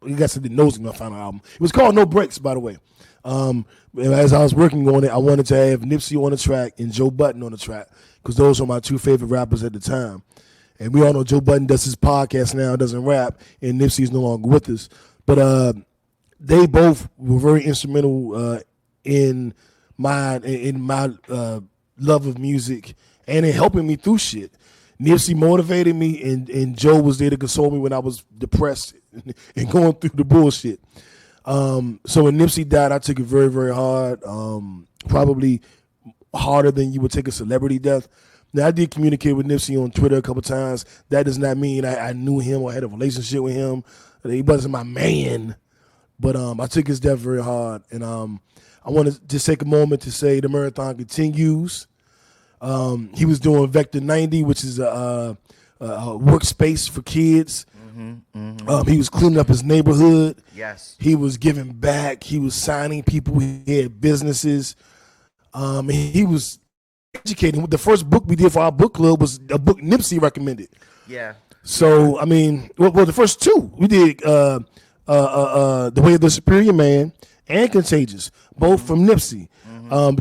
you guys didn't know it was my final album. It was called No Breaks, by the way. As I was working on it, I wanted to have Nipsey on the track and Joe Budden on the track because those were my two favorite rappers at the time. And we all know Joe Budden does his podcast now, doesn't rap, and Nipsey's no longer with us. But they both were very instrumental in my love of music and in helping me through shit. Nipsey motivated me, and Joe was there to console me when I was depressed and going through the bullshit. So when Nipsey died, I took it very, very hard, probably harder than you would take a celebrity death. Now, I did communicate with Nipsey on Twitter a couple times. That does not mean I knew him or had a relationship with him. He wasn't my man. But I took his death very hard, and I want to just take a moment to say the marathon continues. He was doing Vector 90, which is a workspace for kids. He was cleaning up his neighborhood. Yes. He was giving back. He was signing people. He had businesses. He was educating. The first book we did for our book club was a book Nipsey recommended. Yeah. So, I mean, well, the first two we did The Way of the Superior Man and Contagious, both from Nipsey.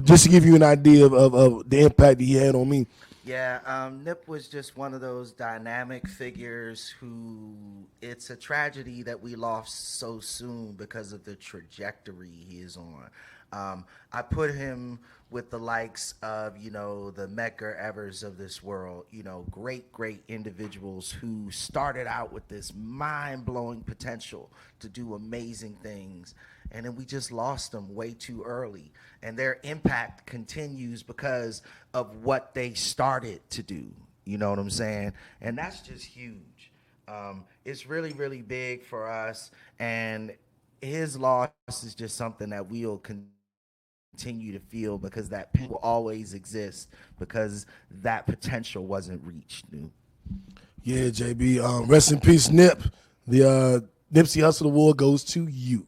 Just to give you an idea of the impact that he had on me. Yeah, Nip was just one of those dynamic figures who it's a tragedy that we lost so soon because of the trajectory he is on. I put him with the likes of, you know, the Medgar Evers of this world, you know, great individuals who started out with this mind-blowing potential to do amazing things. And then we just lost them way too early. And their impact continues because of what they started to do. You know what I'm saying? And that's just huge. It's really, really big for us. And his loss is just something that we'll continue to feel because that pain will always exist because that potential wasn't reached. Dude. Yeah, JB. Rest in peace, Nip. The Nipsey Hussle Award goes to you.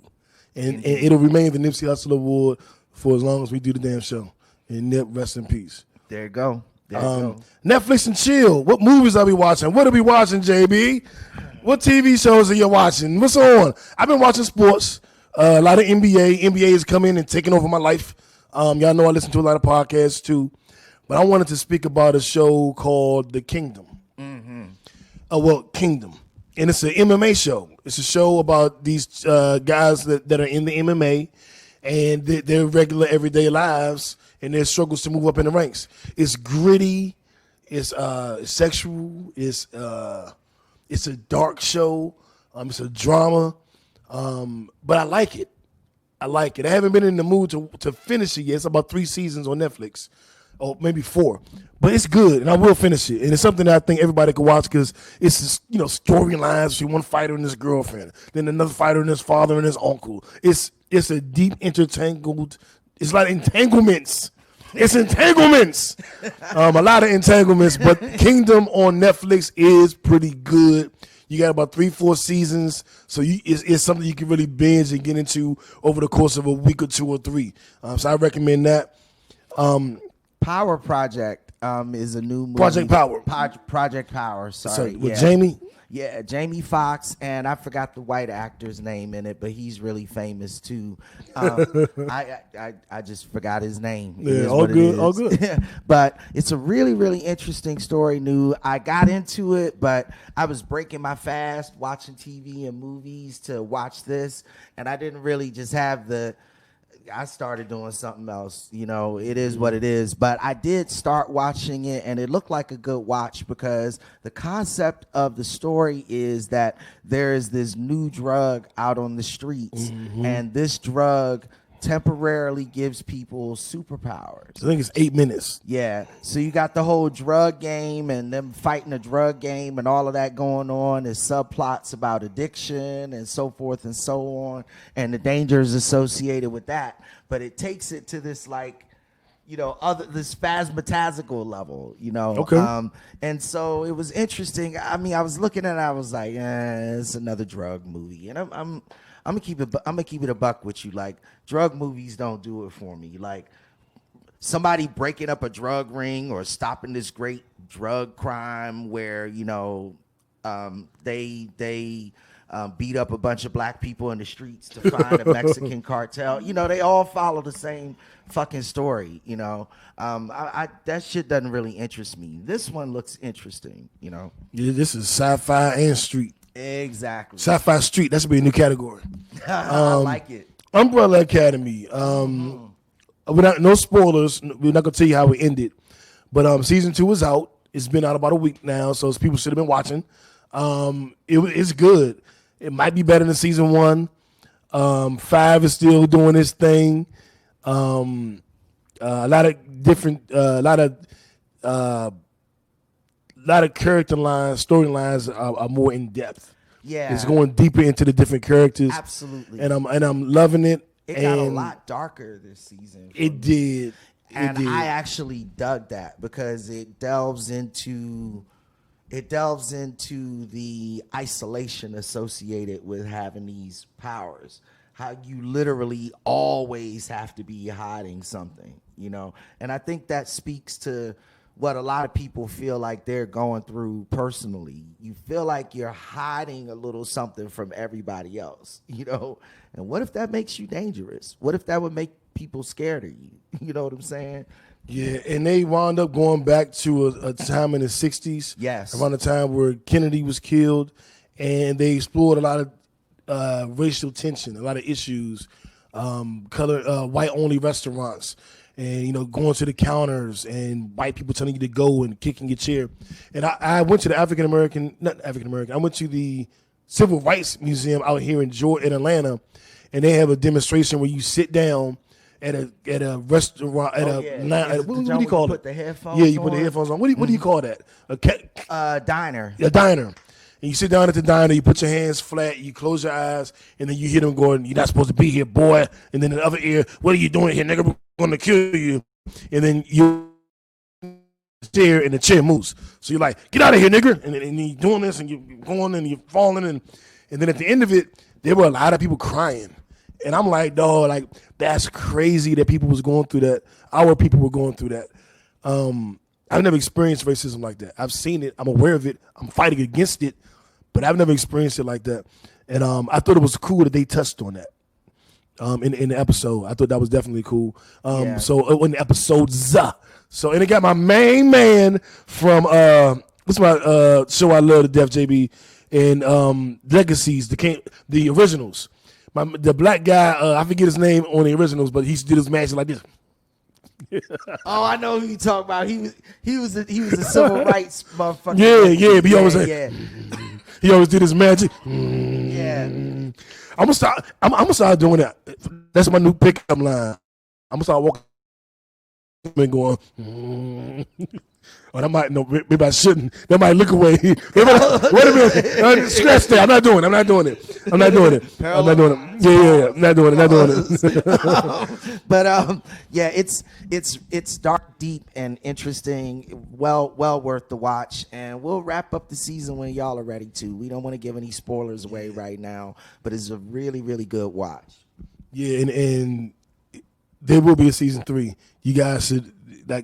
And it'll remain the Nipsey Hussle Award for as long as we do the damn show. And Nip, rest in peace. There you go. There you go. Netflix and chill. What movies are we watching? What are we watching, JB? What TV shows are you watching? What's on? I've been watching sports. A lot of NBA. NBA is coming and taking over my life. Y'all know I listen to a lot of podcasts too. But I wanted to speak about a show called The Kingdom. Kingdom. And it's an MMA show. It's a show about these guys that are in the MMA and their regular everyday lives and their struggles to move up in the ranks. It's gritty. It's sexual. It's a dark show. It's a drama. But I like it. I haven't been in the mood to finish it yet. It's about 3 seasons on Netflix. Or maybe 4, but it's good, and I will finish it. And it's something that I think everybody can watch because it's just, you know, storylines. See one fighter and his girlfriend, then another fighter and his father and his uncle. It's a deep intertangled. It's like entanglements. It's entanglements. A lot of entanglements, but Kingdom on Netflix is pretty good. You got about 3-4 seasons, so it's something you can really binge and get into over the course of a week or 2 or 3. So I recommend that. Power Project is a new movie. Project Power. Project Power. Sorry. With Jamie? Yeah, Jamie Foxx, and I forgot the white actor's name in it, but he's really famous too. I just forgot his name. Yeah, all good. But it's a really, really interesting story, New. I got into it, but I was breaking my fast watching TV and movies to watch this, and I didn't really just have I started doing something else. You know, it is what it is. But I did start watching it, and it looked like a good watch because the concept of the story is that there is this new drug out on the streets, and this drug temporarily gives people superpowers. I think it's 8 minutes. Yeah. So you got the whole drug game and them fighting a drug game and all of that going on. There's subplots about addiction and so forth and so on, and the dangers associated with that. But it takes it to this, like, you know, this spasmodical level, you know. Okay. And so it was interesting. I mean, I was looking at it, I was like, it's another drug movie. And I'm gonna keep it a buck with you. Like, drug movies don't do it for me. Like, somebody breaking up a drug ring or stopping this great drug crime where, you know, they beat up a bunch of black people in the streets to find a Mexican cartel. You know, they all follow the same fucking story. You know, that shit doesn't really interest me. This one looks interesting. You know, yeah, this is sci-fi and street. Exactly. Sci-fi street. That should be a new category. I like it. Umbrella Academy. No spoilers. We're not gonna tell you how it ended, but season 2 is out. It's been out about a week now, so people should have been watching. It's good. It might be better than season 1. 5 is still doing its thing. A lot of different, lot of character lines, storylines are more in depth. Yeah. It's going deeper into the different characters. Absolutely. And I'm loving it. It got a lot darker this season. It did. I actually dug that because it delves into the isolation associated with having these powers. How you literally always have to be hiding something, you know? And I think that speaks to what a lot of people feel like they're going through personally. You feel like you're hiding a little something from everybody else, you know? And what if that makes you dangerous? What if that would make people scared of you? You know what I'm saying? Yeah, and they wound up going back to a time in the 60s. Yes. Around the time where Kennedy was killed, and they explored a lot of racial tension, a lot of issues, white-only restaurants, and, you know, going to the counters and white people telling you to go and kicking your chair. And I went to the I went to the Civil Rights Museum out here in Atlanta, and they have a demonstration where you sit down at a restaurant what do you call it? Put the headphones. Yeah, you put the headphones on. What do you call that? Diner. A diner. And you sit down at the diner. You put your hands flat. You close your eyes, and then you hear them going, "You're not supposed to be here, boy." And then in the other ear, "What are you doing here, nigga? We're gonna kill you." And then you chair and the chair moves. So you're like, "Get out of here, nigga!" And you're doing this, and you're going and you're falling, and then at the end of it, there were a lot of people crying. And I'm like, dog, like, that's crazy that people was going through that. Our people were going through that. I've never experienced racism like that. I've seen it. I'm aware of it. I'm fighting against it, but I've never experienced it like that. And I thought it was cool that they touched on that in the episode. I thought that was definitely cool. So in the episodes, and it got my main man from what's my show I love to death, JB, and Legacies, the originals. The black guy, I forget his name on the originals, but he did his magic like this. Oh, I know who you talk about. He was a civil rights motherfucker. Yeah. But he always did his magic. Yeah. I'm gonna start doing that. That's my new pickup line. I'm gonna start walking and going. Or maybe I shouldn't. They might look away. Wait a minute. Scratch that. I'm not doing it. I'm not doing it. Yeah. I'm not doing it. But yeah, it's dark, deep, and interesting. Well worth the watch. And we'll wrap up the season when y'all are ready to. We don't want to give any spoilers away right now, but it's a really, really good watch. Yeah, and there will be a season 3. You guys should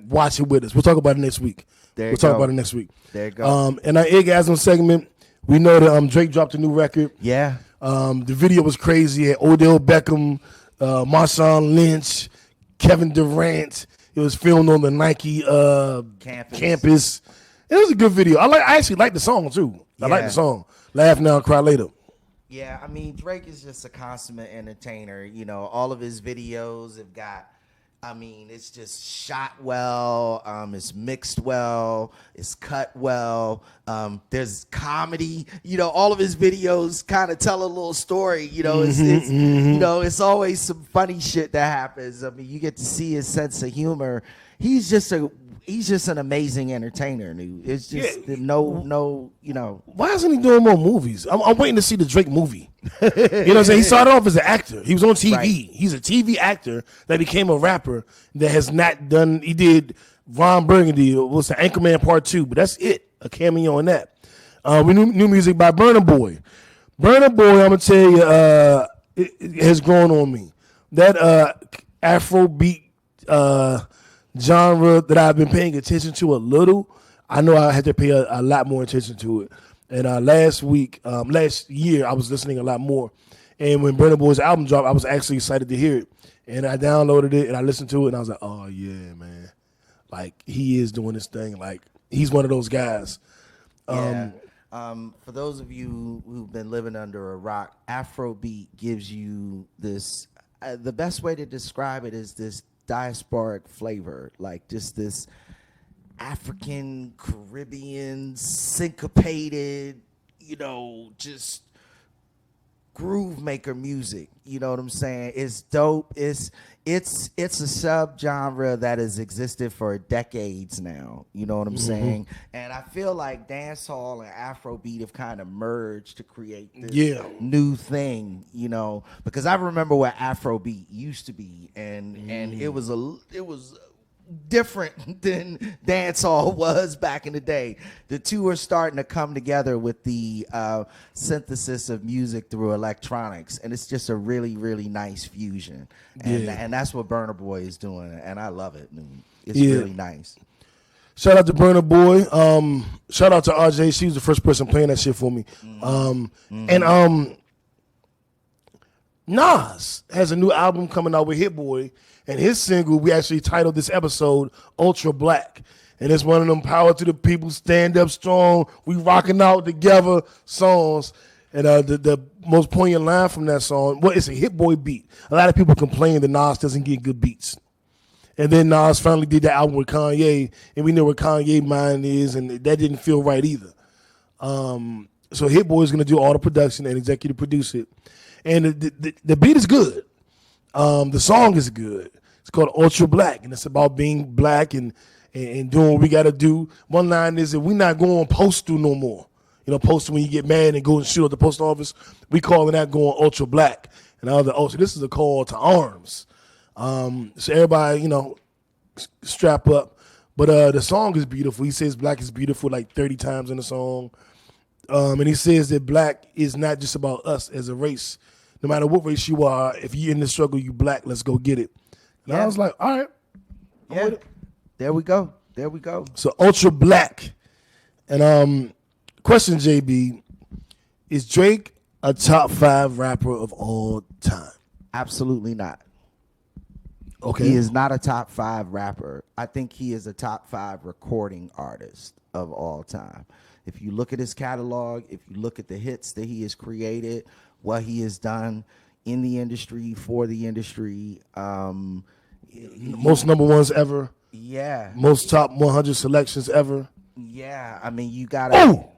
watch it with us. We'll talk about it next week. There you go. And our Eargasm segment, we know that Drake dropped a new record. Yeah. The video was crazy. It had Odell Beckham, Marshawn Lynch, Kevin Durant. It was filmed on the Nike campus. It was a good video. I actually like the song too. I like the song. Laugh Now, Cry Later. Yeah, I mean, Drake is just a consummate entertainer. You know, all of his videos have got, it's just shot well, it's mixed well, it's cut well, there's comedy, you know, all of his videos kind of tell a little story, you know, you know, it's always some funny shit that happens. I mean, you get to see his sense of humor. He's just an amazing entertainer, dude. It's just no, you know. Why isn't he doing more movies? I'm waiting to see the Drake movie. You know what I'm saying? He started off as an actor. He was on TV. Right. He's a TV actor that became a rapper that has not done. He did Ron Burgundy. Was the Anchorman Part 2, but that's it. A cameo on that. We new music by Burna Boy. Burna Boy, I'm gonna tell you, it has grown on me. That Afrobeat genre that I've been paying attention to a little, I know I had to pay a lot more attention to it. And last year, I was listening a lot more. And when Burna Boy's album dropped, I was actually excited to hear it. And I downloaded it and I listened to it and I was like, oh yeah, man. Like, he is doing this thing. Like, he's one of those guys. For those of you who've been living under a rock, Afrobeat gives you this, the best way to describe it is this diasporic flavor, like just this African, Caribbean, syncopated, you know, just groove maker music. You know what I'm saying? It's dope. It's a subgenre that has existed for decades now. You know what I'm saying? And I feel like dancehall and Afrobeat have kind of merged to create this new thing. You know, because I remember what Afrobeat used to be, and it was different than dancehall was back in the day. The two are starting to come together with the synthesis of music through electronics, and it's just a really, really nice fusion. And that's what Burna Boy is doing, and I love it. It's really nice. Shout out to Burna Boy. Shout out to RJ. She was the first person playing that shit for me. And Nas has a new album coming out with Hit Boy. And his single, we actually titled this episode Ultra Black. And it's one of them power to the people, stand up strong, we rocking out together songs. And the most poignant line from that song, well, it's a Hit Boy beat. A lot of people complain that Nas doesn't get good beats. And then Nas finally did that album with Kanye, and we know what Kanye mind is, and that didn't feel right either. So Hit Boy is going to do all the production and executive produce it. And the beat is good. The song is good. It's called Ultra Black, and it's about being black and doing what we got to do. One line is that we're not going postal no more. You know, postal when you get mad and go and shoot at the post office. We calling that going Ultra Black. And I was like, oh, so this is a call to arms. So everybody, you know, strap up. But the song is beautiful. He says black is beautiful like 30 times in the song. And he says that black is not just about us as a race. No matter what race you are, if you're in the struggle, you black, let's go get it. And I was like, all right. I'm with it. There we go. There we go. So Ultra Black. And question, JB, is Drake a top 5 rapper of all time? Absolutely not. Okay. He is not a top 5 rapper. I think he is a top 5 recording artist of all time. If you look at his catalog, if you look at the hits that he has created, what he has done in the industry, for the industry. Most number ones ever. Yeah. Most top 100 selections ever. Yeah. I mean, you got to. Oh!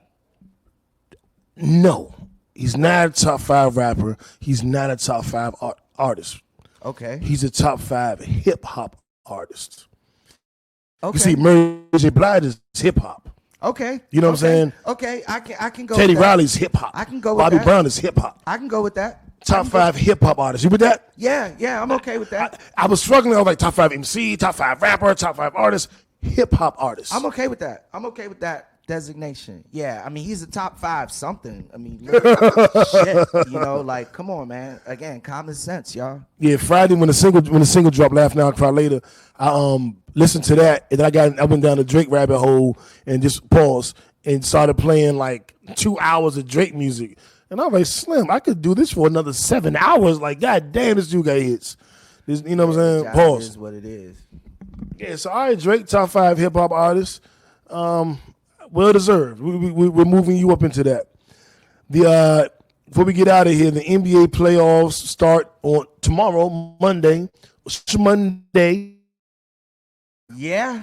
No. He's not a top 5 rapper. He's not a top 5 artist. Okay. He's a top 5 hip-hop artist. Okay. You see, Mary J. Blige is hip-hop. Okay. You know what I'm saying? Okay, I can go Teddy with that. Riley's hip-hop. I can go with Bobby that. Brown is hip-hop. I can go with that. Top 5 hip-hop artists. You with that? Yeah, I'm okay with that. I was struggling. I was like, top 5 MC, top 5 rapper, top 5 artist, hip-hop artist. I'm okay with that. I'm okay with that designation. Yeah, I mean, he's a top 5 something. I mean, shit, you know, like, come on, man. Again, common sense, y'all. Yeah, Friday when the single dropped, Laugh Now, Cry Later, I listened to that, and then I went down the Drake rabbit hole and just paused and started playing like 2 hours of Drake music. And I was like, Slim, I could do this for another 7 hours. Like, God damn, this dude got hits. This, you know what I'm saying? Pause. It is what it is. Yeah, so all right, Drake, top 5 hip hop artists. Well deserved. We're moving you up into that. Before we get out of here, the NBA playoffs start on tomorrow, Monday. Yeah.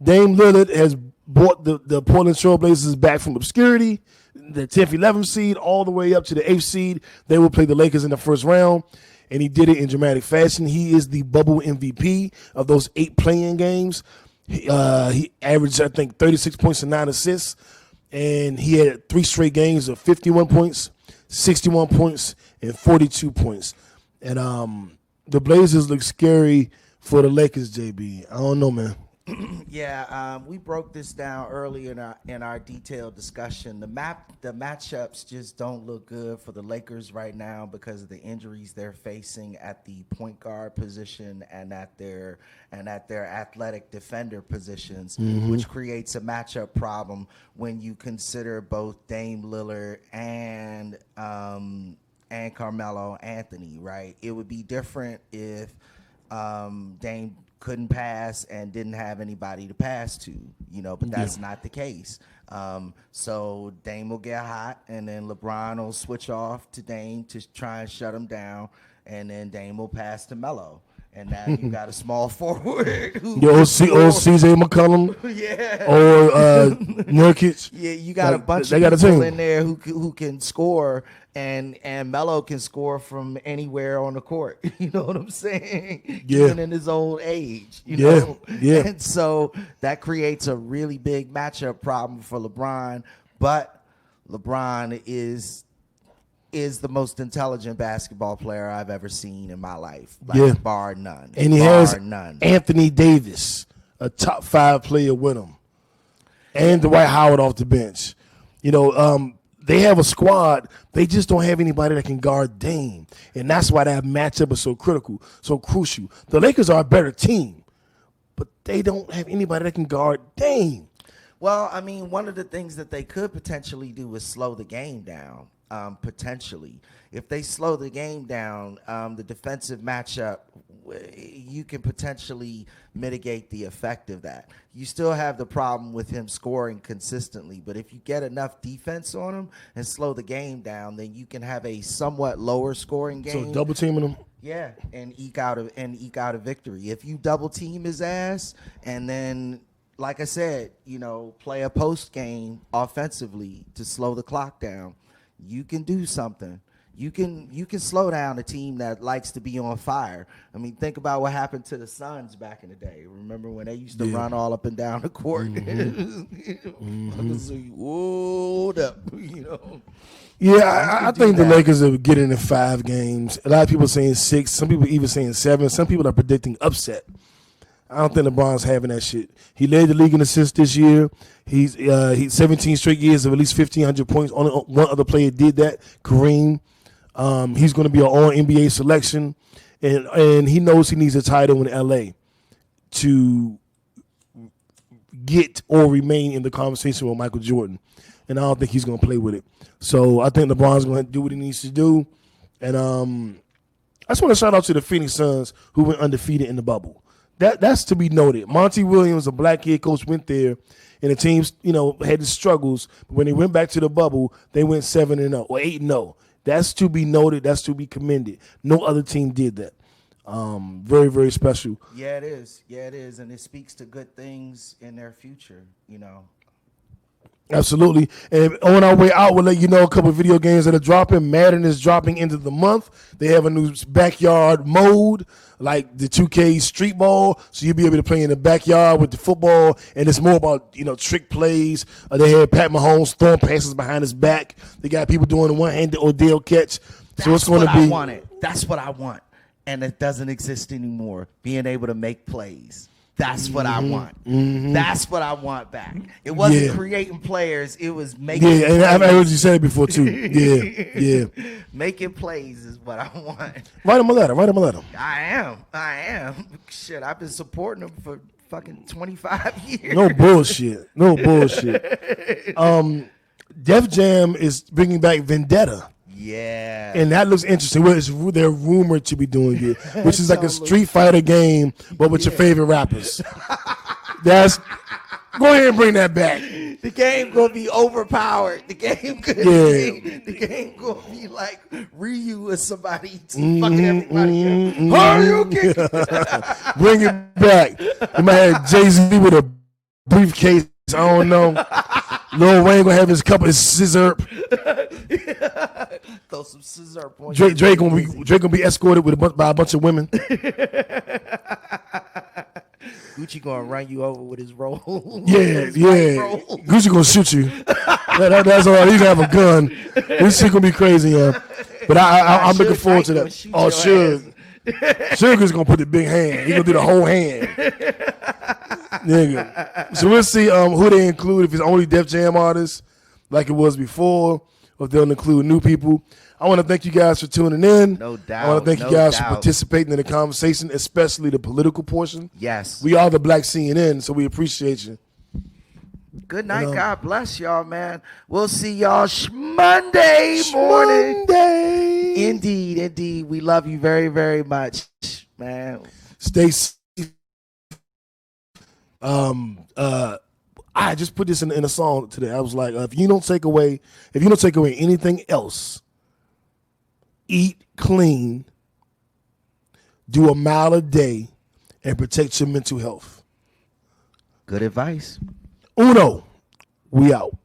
Dame Lillard has brought the Portland Trailblazers back from obscurity, the 10th, 11th seed, all the way up to the 8th seed. They will play the Lakers in the first round, and he did it in dramatic fashion. He is the bubble MVP of those 8 playing games. He averaged, I think, 36 points and 9 assists, and he had 3 straight games of 51 points, 61 points, and 42 points. And the Blazers look scary for the Lakers, JB. I don't know, man. Yeah, we broke this down earlier in our detailed discussion. The matchups just don't look good for the Lakers right now because of the injuries they're facing at the point guard position and at their athletic defender positions, which creates a matchup problem when you consider both Dame Lillard and Carmelo Anthony. Right? It would be different if Dame couldn't pass and didn't have anybody to pass to, you know, but that's not the case. So Dame will get hot, and then LeBron will switch off to Dame to try and shut him down, and then Dame will pass to Melo. And now you got a small forward. Old CJ McCollum. Yeah. Or Nurkic. Yeah, you got a bunch they of got people in there who can score, and Melo can score from anywhere on the court. You know what I'm saying? Yeah. Even in his old age. You know? Yeah. And so that creates a really big matchup problem for LeBron. But LeBron is the most intelligent basketball player I've ever seen in my life. Like, bar none. And he has Anthony Davis, a top 5 player with him, and Dwight Howard off the bench. You know, they have a squad. They just don't have anybody that can guard Dame. And that's why that matchup is so critical, so crucial. The Lakers are a better team, but they don't have anybody that can guard Dame. Well, I mean, one of the things that they could potentially do is slow the game down. Potentially, if they slow the game down, the defensive matchup, you can potentially mitigate the effect of that. You still have the problem with him scoring consistently, but if you get enough defense on him and slow the game down, then you can have a somewhat lower scoring game. So double teaming him. Yeah, and eke out a victory. If you double team his ass and then, like I said, you know, play a post game offensively to slow the clock down, you can do something. You can slow down a team that likes to be on fire. I mean, think about what happened to the Suns back in the day. Remember when they used to run all up and down the court? Hold up, you know. Yeah, I think the Lakers are getting in 5 games. A lot of people saying 6. Some people even saying 7. Some people are predicting upset. I don't think LeBron's having that shit. He led the league in assists this year. He's 17 straight years of at least 1,500 points. Only one other player did that, Kareem. He's going to be an all-NBA selection, and he knows he needs a title in L.A. to get or remain in the conversation with Michael Jordan, and I don't think he's going to play with it. So I think LeBron's going to do what he needs to do, and I just want to shout out to the Phoenix Suns who went undefeated in the bubble. That's to be noted. Monty Williams, a black kid coach, went there, and the teams, you know, had the struggles. But when they went back to the bubble, they went 7-0 or 8-0. That's to be noted. That's to be commended. No other team did that. Very, very special. Yeah, it is. Yeah, it is, and it speaks to good things in their future. You know. Absolutely. And on our way out, we'll let you know a couple of video games that are dropping. Madden is dropping into the month. They have a new backyard mode, like the 2K Street Ball, so you'll be able to play in the backyard with the football, and it's more about, you know, trick plays. They had Pat Mahomes throwing passes behind his back. They got people doing the one-handed Odell catch. So it's going to be. I wanted. That's what I want, and it doesn't exist anymore. Being able to make plays. That's what I want. Mm-hmm. That's what I want back. It wasn't creating players. It was making plays. And I heard you say it before, too. Yeah. Making plays is what I want. Write him a letter. I am. Shit, I've been supporting him for fucking 25 years. No bullshit. Def Jam is bringing back Vendetta. Yeah. And that looks interesting. Well, they're rumored to be doing it, which is like a Street Fighter game, but with your favorite rappers. Go ahead and bring that back. The game gonna be overpowered. The game gonna be like Ryu or somebody fucking everybody. Bring it back. You might have Jay-Z with a briefcase. I don't know. Lil Wayne gonna have his cup of scissor. Throw some scissor on Drake gonna be escorted by a bunch of women. Gucci gonna run you over with his roll. Yeah. Gucci gonna shoot you. That's all. He's gonna have a gun. This shit gonna be crazy, yeah. But I'm looking forward to that. Oh, Sugar's gonna put the big hand. He gonna do the whole hand. Nigga. So we'll see who they include, if it's only Def Jam artists like it was before, or if they'll include new people. I want to thank you guys for tuning in. No doubt. I want to thank you guys for participating in the conversation, especially the political portion. Yes. We are the Black CNN, so we appreciate you. Good night. God bless y'all, man. We'll see y'all Monday morning. Indeed. We love you very, very much, man. Stay safe. I just put this in a song today. I was like, if you don't take away anything else, eat clean, do a mile a day, and protect your mental health. Good advice. Uno, we out.